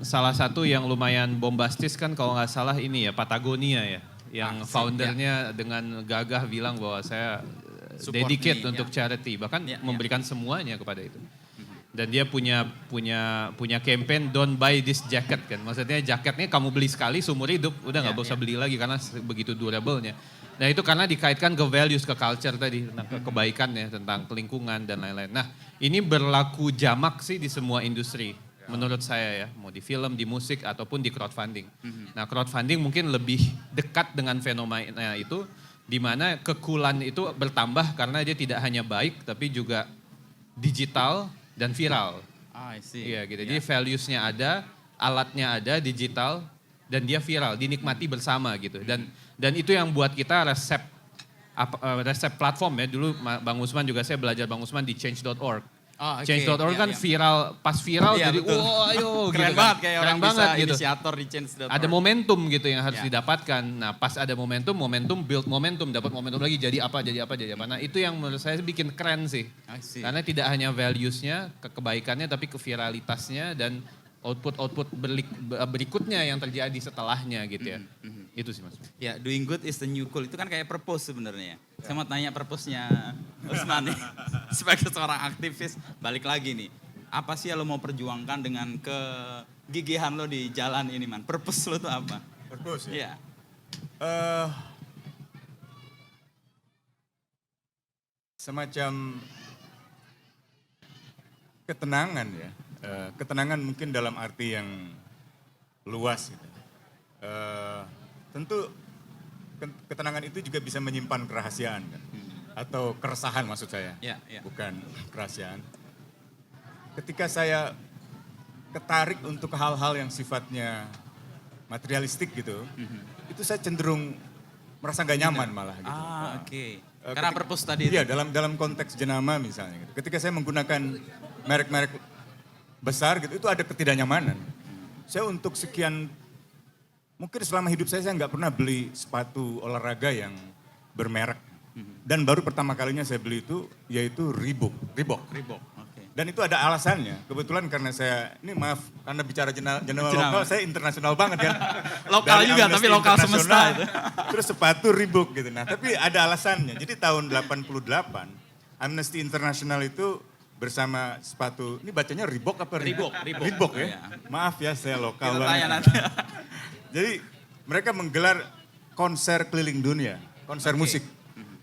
salah satu yang lumayan bombastis kan kalau nggak salah ini ya Patagonia ya. Yang foundernya dengan gagah bilang bahwa saya dedicate untuk charity. Bahkan memberikan semuanya kepada itu. Dan dia punya campaign don't buy this jacket kan. Maksudnya jaketnya kamu beli sekali seumur hidup, udah nggak usah beli lagi karena begitu durable-nya. Nah itu karena dikaitkan ke values, ke culture tadi, ke kebaikannya tentang lingkungan dan lain-lain. Nah ini berlaku jamak sih di semua industri menurut saya ya. Mau di film, di musik ataupun di crowdfunding. Nah crowdfunding mungkin lebih dekat dengan fenomena itu di mana kekulan itu bertambah karena dia tidak hanya baik tapi juga digital dan viral. Iya gitu. Jadi values-nya ada, alatnya ada, digital, dan dia viral, dinikmati bersama gitu. Dan itu yang buat kita resep platform ya. Dulu Bang Usman juga saya belajar Bang Usman di change.org. Oh, oke. Change.org Iya, kan iya. viral, pas viral Iya, jadi betul. oh ayo Keren gitu kan. banget kayak Keren orang banget bisa gitu. inisiator di change.org. Ada momentum gitu yang harus Ya. didapatkan. Nah pas ada momentum build momentum, dapat momentum lagi jadi apa. Nah itu yang menurut saya bikin keren sih. I see. Karena tidak hanya values-nya, kebaikannya, tapi keviralitasnya dan output berikutnya yang terjadi setelahnya gitu ya. Itu sih mas. Ya, doing good is the new cool. Itu kan kayak purpose sebenarnya. Saya mau tanya purpose-nya Usman nih. Sebagai seorang aktivis, balik lagi nih. Apa sih yang lo mau perjuangkan dengan kegigihan lo di jalan ini, man? Purpose lo tuh apa? Purpose ya? Iya. Semacam ketenangan ya. Ketenangan mungkin dalam arti yang luas gitu. Tentu ketenangan itu juga bisa menyimpan kerahasiaan kan. Atau keresahan maksud saya. Ya, ya. Bukan kerahasiaan. Ketika saya ketarik untuk hal-hal yang sifatnya materialistik gitu, itu saya cenderung merasa gak nyaman malah gitu. Oke. Karena purpose tadi. Iya, dalam konteks jenama misalnya. Gitu. Ketika saya menggunakan merek-merek besar gitu, itu ada ketidaknyamanan. Saya untuk sekian, mungkin selama hidup saya nggak pernah beli sepatu olahraga yang bermerek. Dan baru pertama kalinya saya beli itu, yaitu Reebok. Reebok. Oke. Dan itu ada alasannya. Kebetulan karena saya, ini maaf, karena bicara jenama lokal, saya internasional banget kan. Lokal Dari juga, Amnesty tapi lokal International, semesta itu. Terus sepatu Reebok gitu. Nah, tapi ada alasannya. Jadi tahun 88, Amnesty International itu bersama sepatu, ini bacanya Reebok apa Reebok, Reebok. Reebok ya. Iya. Maaf ya, saya lokal Kita banget. tanya nanti. Jadi mereka menggelar konser keliling dunia, konser musik.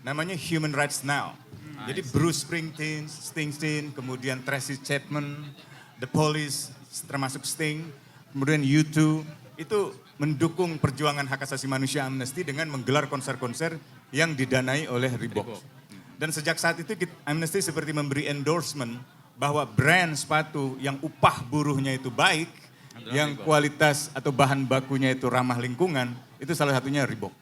Namanya Human Rights Now. Jadi Bruce Springsteen, kemudian Tracy Chapman, The Police, termasuk Sting, kemudian U2, itu mendukung perjuangan hak asasi manusia Amnesty dengan menggelar konser-konser yang didanai oleh Reebok. Dan sejak saat itu Amnesty seperti memberi endorsement bahwa brand sepatu yang upah buruhnya itu baik, yang kualitas atau bahan bakunya itu ramah lingkungan, itu salah satunya Reebok.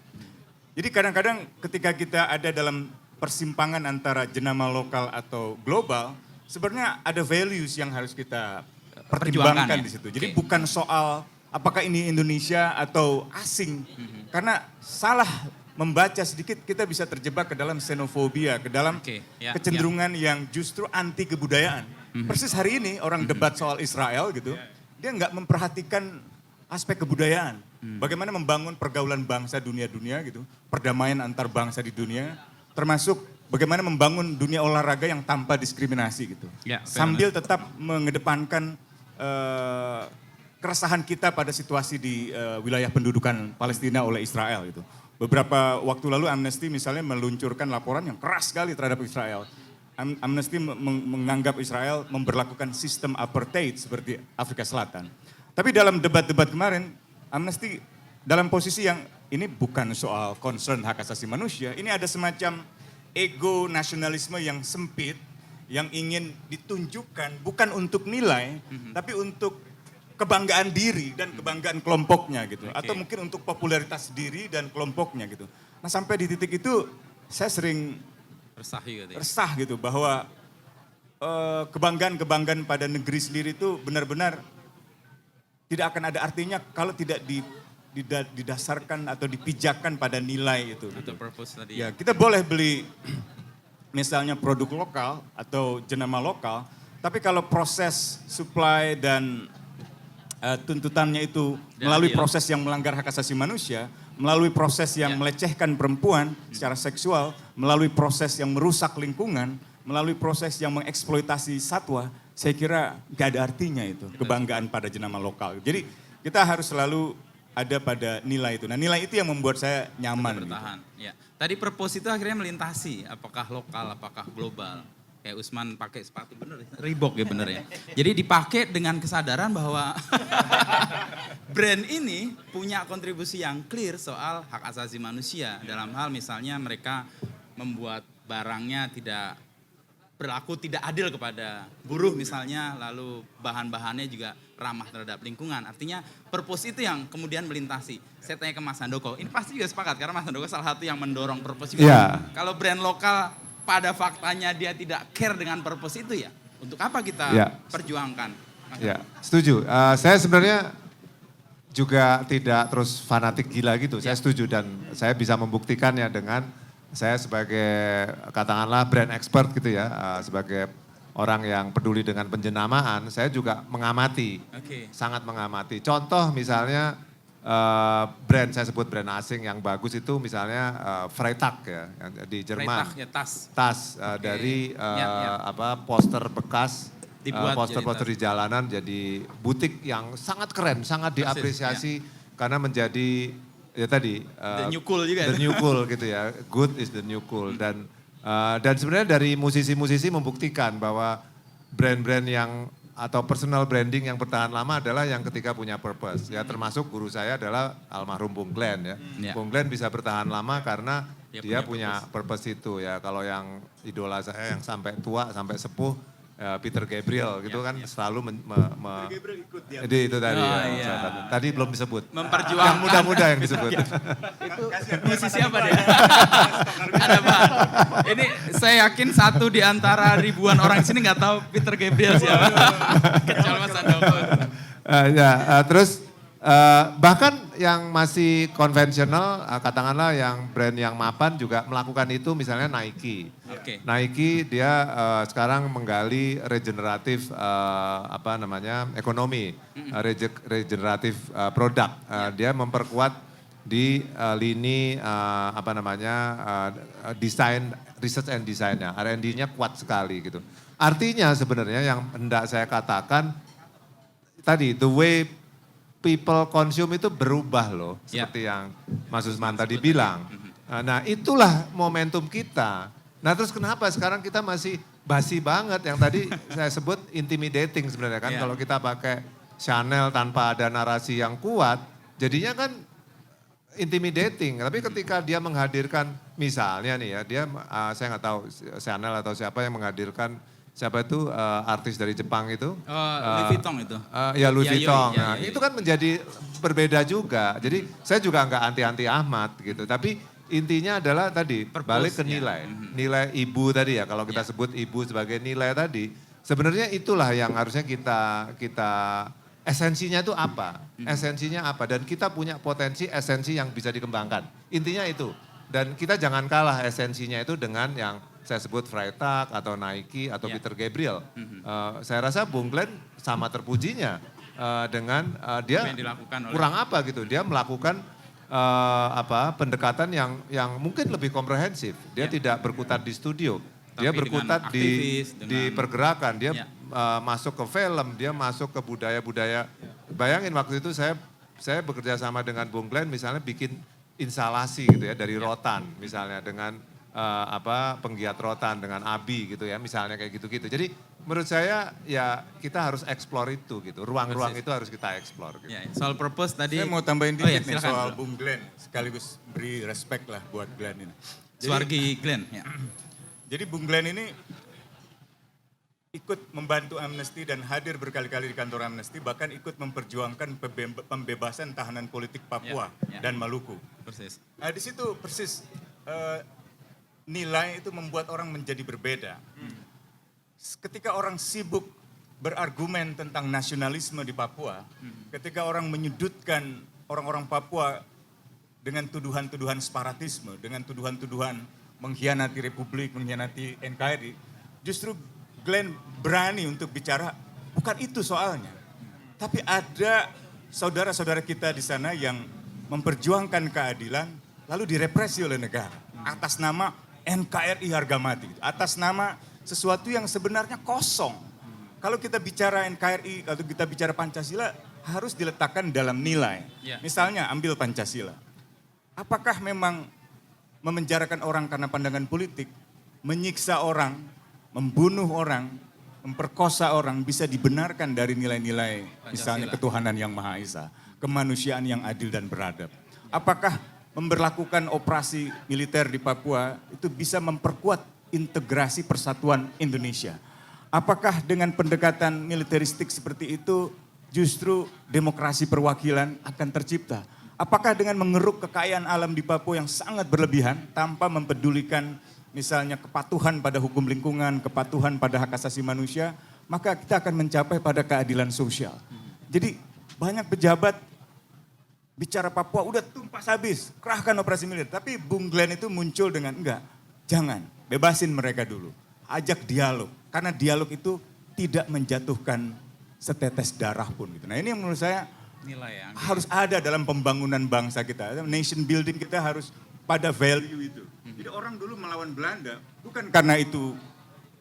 Jadi kadang-kadang ketika kita ada dalam persimpangan antara jenama lokal atau global, sebenarnya ada values yang harus kita pertimbangkan Perjuangkan ya? di situ. Jadi Oke. bukan soal apakah ini Indonesia atau asing. Karena salah membaca sedikit kita bisa terjebak ke dalam xenofobia, ke dalam Oke, ya, kecenderungan yang justru anti kebudayaan. Persis hari ini orang debat soal Israel gitu, dia nggak memperhatikan aspek kebudayaan. Bagaimana membangun pergaulan bangsa dunia-dunia gitu, perdamaian antar bangsa di dunia, termasuk bagaimana membangun dunia olahraga yang tanpa diskriminasi gitu. Ya, Sambil tetap mengedepankan keresahan kita pada situasi di wilayah pendudukan Palestina oleh Israel itu. Beberapa waktu lalu Amnesty misalnya meluncurkan laporan yang keras sekali terhadap Israel. Amnesty menganggap Israel memberlakukan sistem apartheid seperti Afrika Selatan. Tapi dalam debat-debat kemarin, Amnesty dalam posisi yang ini bukan soal concern hak asasi manusia, ini ada semacam ego nasionalisme yang sempit, yang ingin ditunjukkan bukan untuk nilai, tapi untuk kebanggaan diri dan kebanggaan kelompoknya gitu. Oke. Atau mungkin untuk popularitas diri dan kelompoknya gitu. Nah sampai di titik itu saya sering Resah juga tuh ya. resah gitu bahwa kebanggaan-kebanggaan pada negeri sendiri itu benar-benar tidak akan ada artinya kalau tidak didasarkan atau dipijakan pada nilai itu. Atau Gitu. purpose tadi. Ya, kita boleh beli misalnya produk lokal atau jenama lokal, tapi kalau proses supply dan tuntutannya itu Dan melalui adil. proses yang melanggar hak asasi manusia, melalui proses yang Ya. melecehkan perempuan secara seksual, melalui proses yang merusak lingkungan, melalui proses yang mengeksploitasi satwa, saya kira gak ada artinya itu, kebanggaan pada jenama lokal. Jadi kita harus selalu ada pada nilai itu. Nah nilai itu yang membuat saya nyaman. Gitu. Bertahan. Ya. Tadi purpose itu akhirnya melintasi, apakah lokal, apakah global. Kayak Usman pakai sepatu bener ya? Reebok ya bener ya. Jadi dipakai dengan kesadaran bahwa brand ini punya kontribusi yang clear soal hak asasi manusia. Dalam hal misalnya mereka membuat barangnya tidak berlaku tidak adil kepada buruh misalnya, lalu bahan-bahannya juga ramah terhadap lingkungan. Artinya purpose itu yang kemudian melintasi. Saya tanya ke Mas Handoko, ini pasti juga sepakat karena Mas Handoko salah satu yang mendorong purpose itu. Iya. Kalau brand lokal pada faktanya dia tidak care dengan purpose itu ya. Untuk apa kita Ya. perjuangkan? Ya, setuju. Saya sebenarnya juga tidak terus fanatik gila gitu. Saya setuju dan saya bisa membuktikannya dengan saya sebagai katakanlah brand expert gitu ya, sebagai orang yang peduli dengan penjenamaan, saya juga mengamati, Oke. sangat mengamati. Contoh misalnya brand, saya sebut brand asing yang bagus itu misalnya Freytag ya, yang di Jerman. Freitag, ya tas. Tas Oke. dari Ya. poster bekas, Dibuat poster-poster jadi di jalanan jadi butik yang sangat keren, sangat diapresiasi karena menjadi ya tadi The new cool juga. the new cool gitu ya, good is the new cool dan sebenarnya dari musisi-musisi membuktikan bahwa brand-brand yang atau personal branding yang bertahan lama adalah yang ketika punya purpose ya, termasuk guru saya adalah almarhum Bung Glenn ya. Ya. Bung Glenn bisa bertahan lama karena Dia dia punya punya purpose itu ya. Kalau yang idola saya yang sampai tua, sampai sepuh, Peter Gabriel gitu kan selalu itu tadi. Oh, ya, iya. salah satu. Tadi belum disebut. Memperjuangkan. Yang muda-muda yang disebut. Itu musisi apa dia? Ada Pak. Ini saya yakin satu di antara ribuan orang di sini nggak tahu Peter Gabriel siapa. Kecuali Mas Andoko. Terus bahkan yang masih konvensional, katakanlah yang brand yang mapan juga melakukan itu, misalnya Nike. Oke. Nike dia sekarang menggali regeneratif ekonomi, regeneratif produk. Dia memperkuat di lini desain, research and design-nya, R&D-nya kuat sekali gitu. Artinya sebenarnya yang hendak saya katakan tadi, the way people consume itu berubah loh, seperti yang Mas Usman tadi bilang. Nah itulah momentum kita. Nah terus kenapa sekarang kita masih basi banget, yang tadi saya sebut intimidating sebenarnya kan. Kalau kita pakai Chanel tanpa ada narasi yang kuat, jadinya kan intimidating. Tapi ketika dia menghadirkan, misalnya nih ya, saya nggak tahu Chanel atau siapa yang menghadirkan, siapa itu artis dari Jepang itu? Louis Vuitton itu. Ya Louis Yayoi, Vuitton. Yayoi. Nah, itu kan menjadi berbeda juga. Jadi saya juga nggak anti-anti Ahmad gitu. Tapi intinya adalah tadi balik ke nilai. Nilai ibu tadi ya, kalau kita sebut ibu sebagai nilai tadi. Sebenarnya itulah yang harusnya kita esensinya itu apa? Esensinya apa? Dan kita punya potensi esensi yang bisa dikembangkan. Intinya itu. Dan kita jangan kalah esensinya itu dengan yang saya sebut Freytag atau Nike atau Peter Gabriel. Saya rasa Bung Glenn sama terpujinya dengan dia Apa yang dilakukan oleh- kurang apa gitu. Dia melakukan pendekatan yang mungkin lebih komprehensif. Dia tidak berkutat di studio. Dia Tapi berkutat dengan aktivis, di dengan- pergerakan. Dia Ya. masuk ke film, dia masuk ke budaya-budaya. Bayangin waktu itu saya bekerja sama dengan Bung Glenn misalnya bikin instalasi gitu ya dari rotan misalnya dengan penggiat rotan dengan Abi gitu ya misalnya kayak gitu-gitu. Jadi menurut saya ya kita harus explore itu gitu. Ruang-ruang itu harus kita explore gitu. Ya, soal purpose tadi. Saya mau tambahin Oh dikit ya, nih silakan, soal Bro. Bung Glenn, sekaligus beri respect lah buat Glenn ini. Suargi Glenn. Ya. Jadi Bung Glenn ini ikut membantu Amnesty dan hadir berkali-kali di kantor Amnesty, bahkan ikut memperjuangkan pembebasan tahanan politik Papua Ya. dan Maluku. Persis. Nah, di situ persis nilai itu membuat orang menjadi berbeda. Ketika orang sibuk berargumen tentang nasionalisme di Papua, ketika orang menyudutkan orang-orang Papua dengan tuduhan-tuduhan separatisme, dengan tuduhan-tuduhan mengkhianati Republik, mengkhianati NKRI, justru Glenn berani untuk bicara, bukan itu soalnya. Tapi ada saudara-saudara kita di sana yang memperjuangkan keadilan, lalu direpresi oleh negara. Atas nama NKRI harga mati, atas nama sesuatu yang sebenarnya kosong. Kalau kita bicara NKRI, kalau kita bicara Pancasila, harus diletakkan dalam nilai. Ya. Misalnya ambil Pancasila. Apakah memang memenjarakan orang karena pandangan politik, menyiksa orang, membunuh orang, memperkosa orang bisa dibenarkan dari nilai-nilai misalnya ketuhanan yang Maha Esa, kemanusiaan yang adil dan beradab. Apakah memberlakukan operasi militer di Papua itu bisa memperkuat integrasi persatuan Indonesia? Apakah dengan pendekatan militeristik seperti itu justru demokrasi perwakilan akan tercipta? Apakah dengan mengeruk kekayaan alam di Papua yang sangat berlebihan tanpa mempedulikan misalnya kepatuhan pada hukum lingkungan, kepatuhan pada hak asasi manusia, maka kita akan mencapai pada keadilan sosial. Jadi banyak pejabat bicara Papua udah tumpas habis, kerahkan operasi militer. Tapi Bung Glenn itu muncul dengan enggak, jangan, bebasin mereka dulu. Ajak dialog, karena dialog itu tidak menjatuhkan setetes darah pun. Gitu. Nah ini yang menurut saya Nilai ya. harus ada dalam pembangunan bangsa kita. Nation building kita harus pada value itu. Jadi orang dulu melawan Belanda bukan karena itu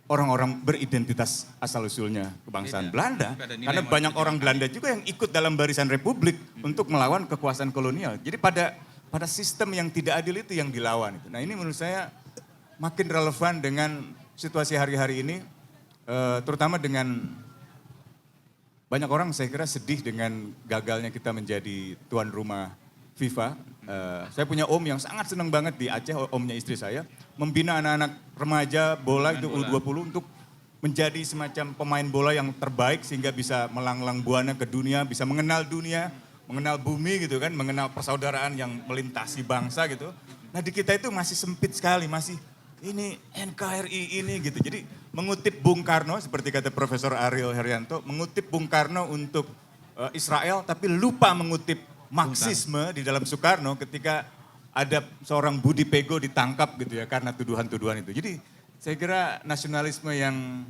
orang-orang beridentitas asal-usulnya kebangsaan Belanda. Karena banyak orang Belanda juga yang ikut dalam barisan republik untuk melawan kekuasaan kolonial. Jadi pada sistem yang tidak adil itu yang dilawan. Nah ini menurut saya makin relevan dengan situasi hari-hari ini. Terutama dengan banyak orang saya kira sedih dengan gagalnya kita menjadi tuan rumah FIFA. Saya punya om yang sangat senang banget di Aceh, omnya istri saya, membina anak-anak remaja bola itu U20 untuk menjadi semacam pemain bola yang terbaik sehingga bisa melanglang buana ke dunia, bisa mengenal dunia, mengenal bumi gitu kan, mengenal persaudaraan yang melintasi bangsa gitu. Nah di kita itu masih sempit sekali, masih ini NKRI ini gitu. Jadi mengutip Bung Karno seperti kata Profesor Ariel Heryanto, mengutip Bung Karno untuk Israel tapi lupa mengutip Marxisme di dalam Soekarno ketika ada seorang Budi Pego ditangkap gitu ya karena tuduhan-tuduhan itu. Jadi saya kira nasionalisme yang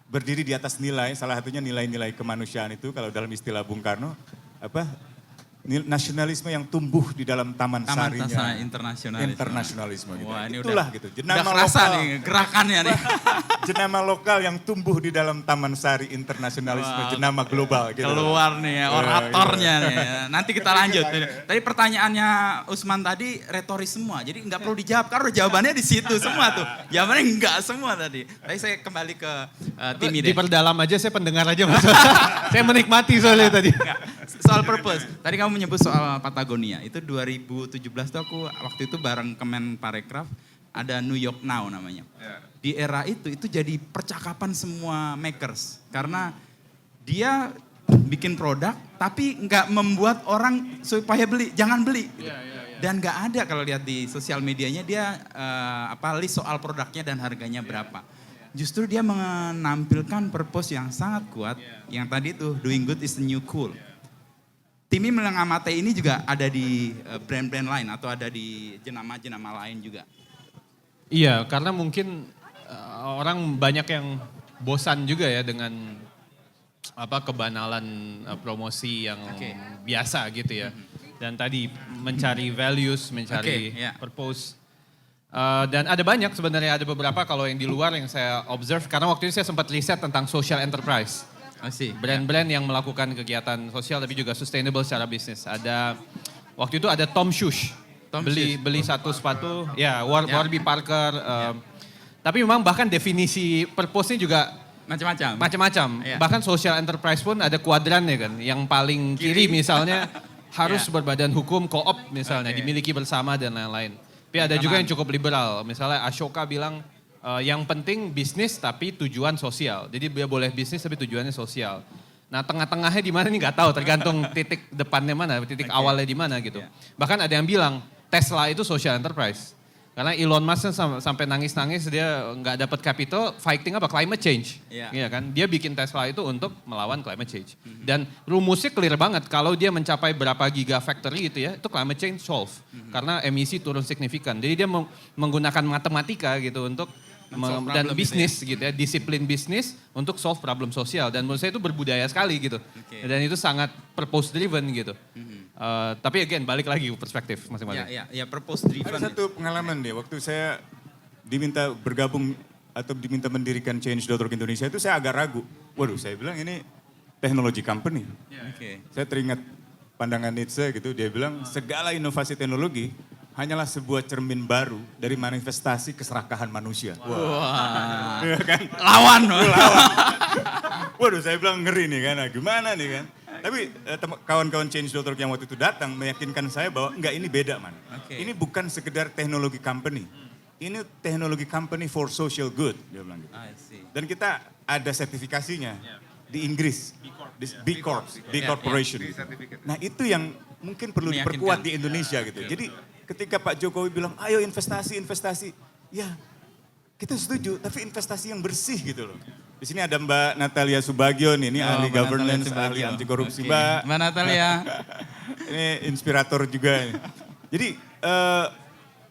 berdiri di atas nilai, salah satunya nilai-nilai kemanusiaan itu kalau dalam istilah Bung Karno, nasionalisme yang tumbuh di dalam taman sarinya. Internasionalisme gitu. Wah, ini itulah gitu. Udah kerasa nih gerakannya nih. Jenama lokal yang tumbuh di dalam taman sari internasionalisme, jenama global gitu. Keluar nih oratornya nih. Nanti kita lanjut. Tadi pertanyaannya Usman tadi retoris semua. Jadi nggak perlu dijawab karena jawabannya di situ semua tuh. Jawabannya enggak semua tadi. Tapi saya kembali ke Timi deh. Diperdalam aja, saya pendengar aja Mas. Saya menikmati soalnya tadi. Soal purpose. Tadi kamu menyebut soal Patagonia. Itu 2017 tuh aku waktu itu bareng Kemen Parekraf ada New York Now namanya. Di era itu jadi percakapan semua makers. Karena dia bikin produk tapi nggak membuat orang supaya beli, jangan beli. Gitu. Dan nggak ada kalau lihat di sosial medianya dia list soal produknya dan harganya berapa. Justru dia menampilkan purpose yang sangat kuat. Yang tadi tuh doing good is the new cool. Timi mengamati ini juga ada di brand-brand lain atau ada di jenama-jenama lain juga? Iya, karena mungkin orang banyak yang bosan juga ya dengan kebanalan promosi yang biasa gitu ya. Dan tadi mencari values, mencari purpose. Dan ada banyak sebenarnya, ada beberapa kalau yang di luar yang saya observe. Karena waktu itu saya sempat riset tentang social enterprise. Brand-brand yang melakukan kegiatan sosial tapi juga sustainable secara bisnis. Waktu itu ada Tom Shush. Beli satu sepatu, Warby Parker. Tapi memang bahkan definisi purpose-nya juga macam-macam. Bahkan social enterprise pun ada kuadrannya kan. Yang paling kiri misalnya harus berbadan hukum, co-op misalnya, dimiliki bersama dan lain-lain. Tapi ada juga yang cukup liberal. Misalnya Ashoka bilang yang penting bisnis tapi tujuan sosial. Jadi dia boleh bisnis tapi tujuannya sosial. Nah tengah-tengahnya di mana nih nggak tahu, tergantung titik depannya mana, titik awalnya di mana gitu. Bahkan ada yang bilang Tesla itu social enterprise. Karena Elon Musk sampai nangis-nangis dia nggak dapat capital, fighting climate change. Iya kan? Dia bikin Tesla itu untuk melawan climate change. Dan rumusnya clear banget, kalau dia mencapai berapa gigafactory gitu ya, itu climate change solve. Karena emisi turun signifikan. Jadi dia menggunakan matematika gitu untuk dan bisnis gitu ya, disiplin bisnis untuk solve problem sosial. Dan menurut saya itu berbudaya sekali gitu. Dan itu sangat purpose driven gitu. Tapi again balik lagi ke perspektif masing-masing. Ya purpose driven. Ada satu pengalaman deh, waktu saya diminta bergabung atau diminta mendirikan Change.org Indonesia itu saya agak ragu. Waduh, saya bilang ini technology company. Saya teringat pandangan Nietzsche gitu, dia bilang segala inovasi teknologi hanyalah sebuah cermin baru dari manifestasi keserakahan manusia. Wah. Ya kan? Lawan. Waduh, saya bilang ngeri nih kan, gimana nih kan. Tapi kawan-kawan Change.org yang waktu itu datang meyakinkan saya bahwa enggak, ini beda man. Ini bukan sekedar teknologi company. Ini teknologi company for social good, dia bilang gitu. Dan kita ada sertifikasinya di Inggris. B Corporation. Nah itu yang mungkin perlu diperkuat di Indonesia gitu. Jadi ketika Pak Jokowi bilang ayo investasi. Ya kita setuju, tapi investasi yang bersih gitu loh. Di sini ada Mbak Natalia Subagio nih, ini ahli Mbak governance, Natalia ahli Subagio. anti korupsi Oke. Mbak. Mbak Natalia. Ini inspirator juga. Jadi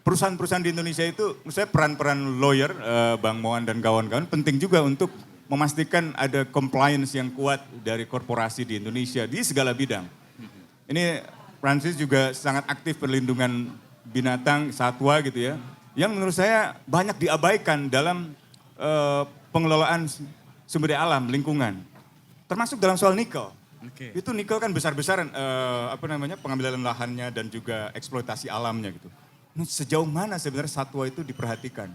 perusahaan-perusahaan di Indonesia itu, menurut saya peran-peran lawyer, Bang Mohan dan kawan-kawan penting juga untuk memastikan ada compliance yang kuat dari korporasi di Indonesia di segala bidang. Ini Prancis juga sangat aktif perlindungan binatang, satwa gitu ya, yang menurut saya banyak diabaikan dalam pengelolaan sumber daya alam, lingkungan. Termasuk dalam soal nikel. Oke. Itu nikel kan besar-besaran pengambilan lahannya dan juga eksploitasi alamnya gitu. Nah, sejauh mana sebenarnya satwa itu diperhatikan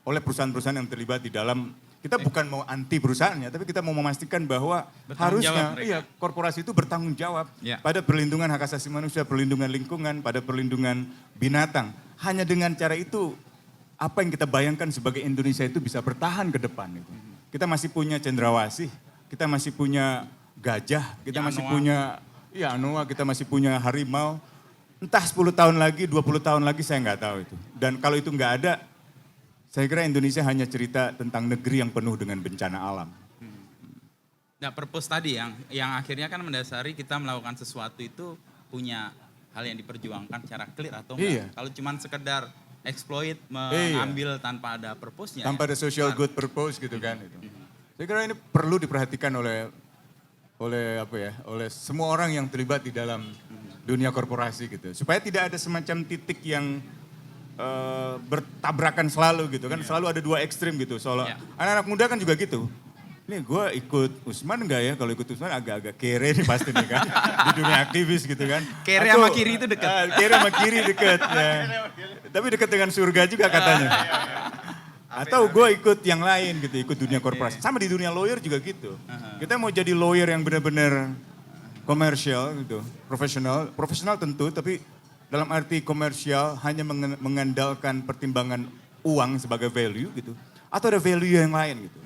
oleh perusahaan-perusahaan yang terlibat di dalam, kita bukan mau anti perusahaannya, tapi kita mau memastikan bahwa Bertanggung jawab harusnya mereka. korporasi itu bertanggung jawab Ya. pada perlindungan hak asasi manusia, perlindungan lingkungan, pada perlindungan binatang. Hanya dengan cara itu, apa yang kita bayangkan sebagai Indonesia itu bisa bertahan ke depan. Gitu. Kita masih punya cendrawasih, kita masih punya gajah, kita masih punya anoa, kita masih punya harimau. Entah 10 tahun lagi, 20 tahun lagi saya nggak tahu itu. Dan kalau itu nggak ada, saya kira Indonesia hanya cerita tentang negeri yang penuh dengan bencana alam. Nah, purpose tadi yang akhirnya kan mendasari kita melakukan sesuatu itu punya hal yang diperjuangkan secara clear atau enggak. Iya. Kalau cuma sekedar exploit, mengambil tanpa ada purpose-nya. Tanpa ada social good purpose gitu kan. Itu. Saya kira ini perlu diperhatikan oleh semua orang yang terlibat di dalam dunia korporasi gitu. Supaya tidak ada semacam titik yang bertabrakan selalu gitu kan. Selalu ada dua ekstrim gitu. Soalnya anak-anak muda kan juga gitu. Nih gue ikut Usman enggak ya? Kalau ikut Usman agak-agak kere nih pasti nih kan. Di dunia aktivis gitu kan. Kere sama kiri itu dekat. Kere sama kiri dekat. Ya. Tapi dekat dengan surga juga katanya. Atau gue ikut yang lain gitu, ikut dunia korporasi. Sama di dunia lawyer juga gitu. Kita mau jadi lawyer yang benar-benar komersial gitu, profesional tentu, tapi dalam arti komersial hanya mengandalkan pertimbangan uang sebagai value gitu, atau ada value yang lain gitu.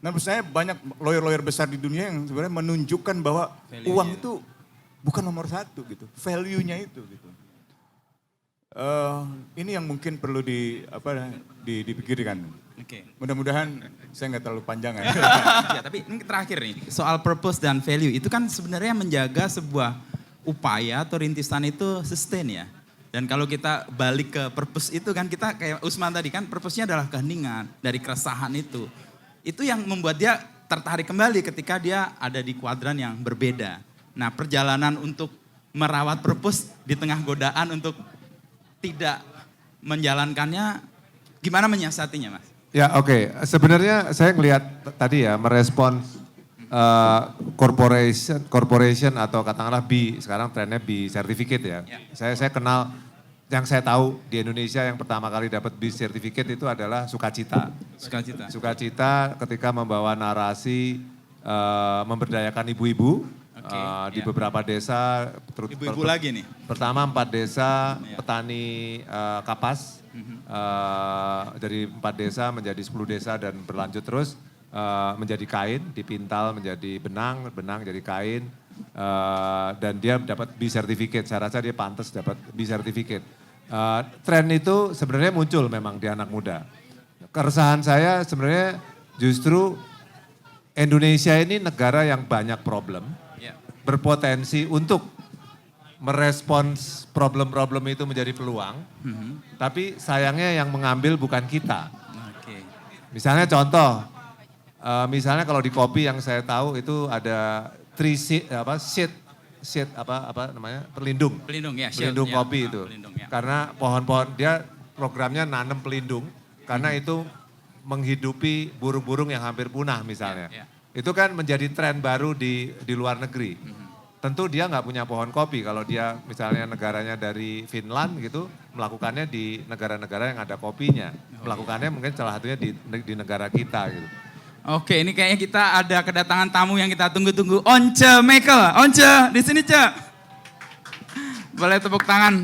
Nah menurut saya banyak lawyer-lawyer besar di dunia yang sebenarnya menunjukkan bahwa uang itu bukan nomor satu gitu, value-nya itu gitu. Ini yang mungkin perlu dipikirkan. Oke. Mudah-mudahan saya nggak terlalu panjang ya. Ya, tapi ini terakhir nih, soal purpose dan value itu kan sebenarnya menjaga sebuah upaya atau rintisan itu sustain ya. Dan kalau kita balik ke purpose itu kan kita kayak Usman tadi kan purpose-nya adalah keheningan dari keresahan itu. Itu yang membuat dia tertarik kembali ketika dia ada di kuadran yang berbeda. Nah perjalanan untuk merawat purpose di tengah godaan untuk tidak menjalankannya, gimana menyiasatinya Mas? Ya oke. Sebenarnya saya ngelihat tadi ya merespon corporation atau katakanlah B, sekarang trennya B certificate ya. Saya kenal, yang saya tahu di Indonesia yang pertama kali dapat B certificate itu adalah Sukacita. Sukacita ketika membawa narasi memberdayakan ibu-ibu di beberapa desa. Ibu-ibu lagi nih? Pertama 4 desa petani kapas. Dari 4 desa menjadi 10 desa dan berlanjut terus menjadi kain, dipintal menjadi benang jadi kain, dan dia dapat B certificate. Saya rasa dia pantas dapat B certificate. Tren itu sebenarnya muncul memang di anak muda. Keresahan saya sebenarnya justru Indonesia ini negara yang banyak problem, berpotensi untuk merespons problem-problem itu menjadi peluang, tapi sayangnya yang mengambil bukan kita. Misalnya contoh, misalnya kalau di kopi yang saya tahu itu ada pelindung kopi itu. Karena pohon-pohon dia programnya nanam pelindung, karena itu menghidupi burung-burung yang hampir punah misalnya. Itu kan menjadi tren baru di luar negeri. Tentu dia nggak punya pohon kopi kalau dia misalnya negaranya dari Finland gitu, melakukannya di negara-negara yang ada kopinya. Melakukannya mungkin salah satunya di negara kita gitu. Oke, ini kayaknya kita ada kedatangan tamu yang kita tunggu-tunggu. Once Michael, Once di sini Cek. Boleh tepuk tangan.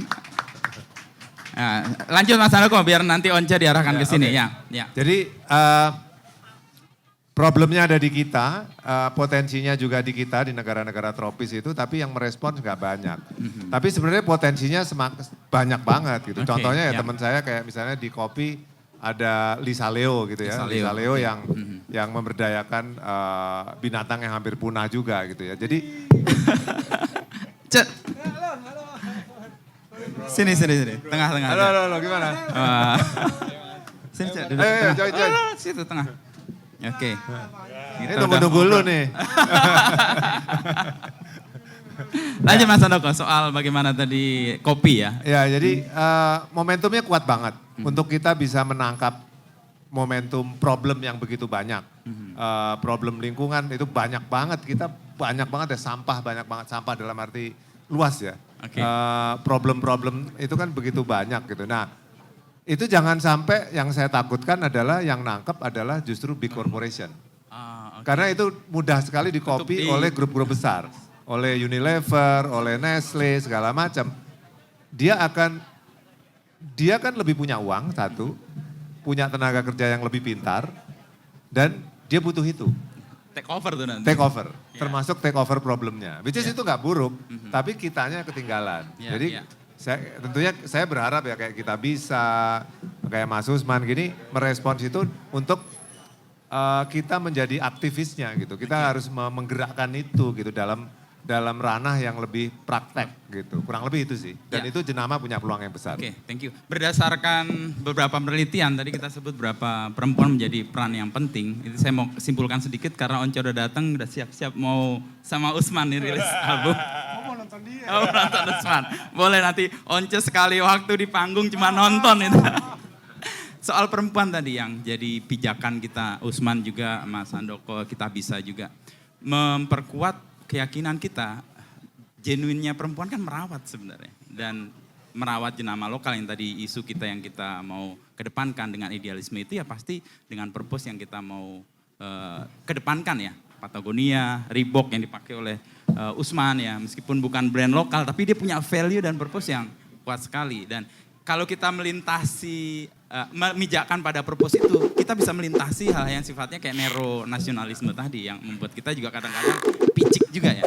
Nah, lanjut Mas Andoko biar nanti Once diarahkan ke sini ya. Jadi problemnya ada di kita, potensinya juga di kita, di negara-negara tropis itu, tapi yang merespons nggak banyak. Tapi sebenarnya potensinya banyak banget gitu. Contohnya ya teman saya kayak misalnya di kopi, ada Lisa Leo gitu ya. Lisa Leo, Lisa Leo oke. yang memberdayakan binatang yang hampir punah juga gitu ya. Jadi Cek. Sini. Tengah. halo, gimana? Wah. Sini, Cek. Duduk Ayo, tengah. join. Situ tengah. Oke. Ini Kita tunggu-tunggu udah dulu ngobrol. nih. Lanjut Mas Handoko soal bagaimana tadi kopi ya. Ya, jadi momentumnya kuat banget untuk kita bisa menangkap momentum problem yang begitu banyak. Problem lingkungan itu banyak banget, kita banyak banget ya sampah, banyak banget sampah dalam arti luas ya. Oke. Problem-problem itu kan begitu banyak gitu. Nah, itu jangan sampai yang saya takutkan adalah yang nangkep adalah justru big corporation. Oke. Karena itu mudah sekali di-copy oleh grup-grup besar. Oleh Unilever, oleh Nestle, segala macam. Dia kan lebih punya uang, satu. Punya tenaga kerja yang lebih pintar. Dan dia butuh itu. Take over tuh nanti. Take over. Iya. Termasuk take over problemnya. Which is itu nggak buruk, tapi kitanya ketinggalan. Iya, Jadi iya. tentunya saya berharap ya kayak kita bisa, kayak Mas Usman gini, merespons itu untuk kita menjadi aktivisnya gitu. Kita harus menggerakkan itu gitu dalam ranah yang lebih praktek gitu. Kurang lebih itu sih. Dan Ya. itu Jenama punya peluang yang besar. Oke, thank you. Berdasarkan beberapa penelitian, tadi kita sebut berapa perempuan menjadi peran yang penting. Itu saya mau simpulkan sedikit karena Once udah datang, udah siap-siap mau sama Usman nih rilis album. Mau nonton dia. Oh, nonton Usman. Boleh nanti Once sekali waktu di panggung cuma nonton itu. Soal perempuan tadi yang jadi pijakan kita, Usman juga, Mas Handoko, kita bisa juga memperkuat keyakinan kita, genuinnya perempuan kan merawat sebenarnya. Dan merawat jenama lokal yang tadi isu kita yang kita mau kedepankan dengan idealisme itu ya pasti dengan purpose yang kita mau kedepankan ya. Patagonia, Reebok yang dipakai oleh Usman ya, meskipun bukan brand lokal tapi dia punya value dan purpose yang kuat sekali. Dan kalau kita melintasi, memijakkan pada purpose itu, kita bisa melintasi hal yang sifatnya kayak nero nasionalisme tadi yang membuat kita juga kadang-kadang picik juga ya.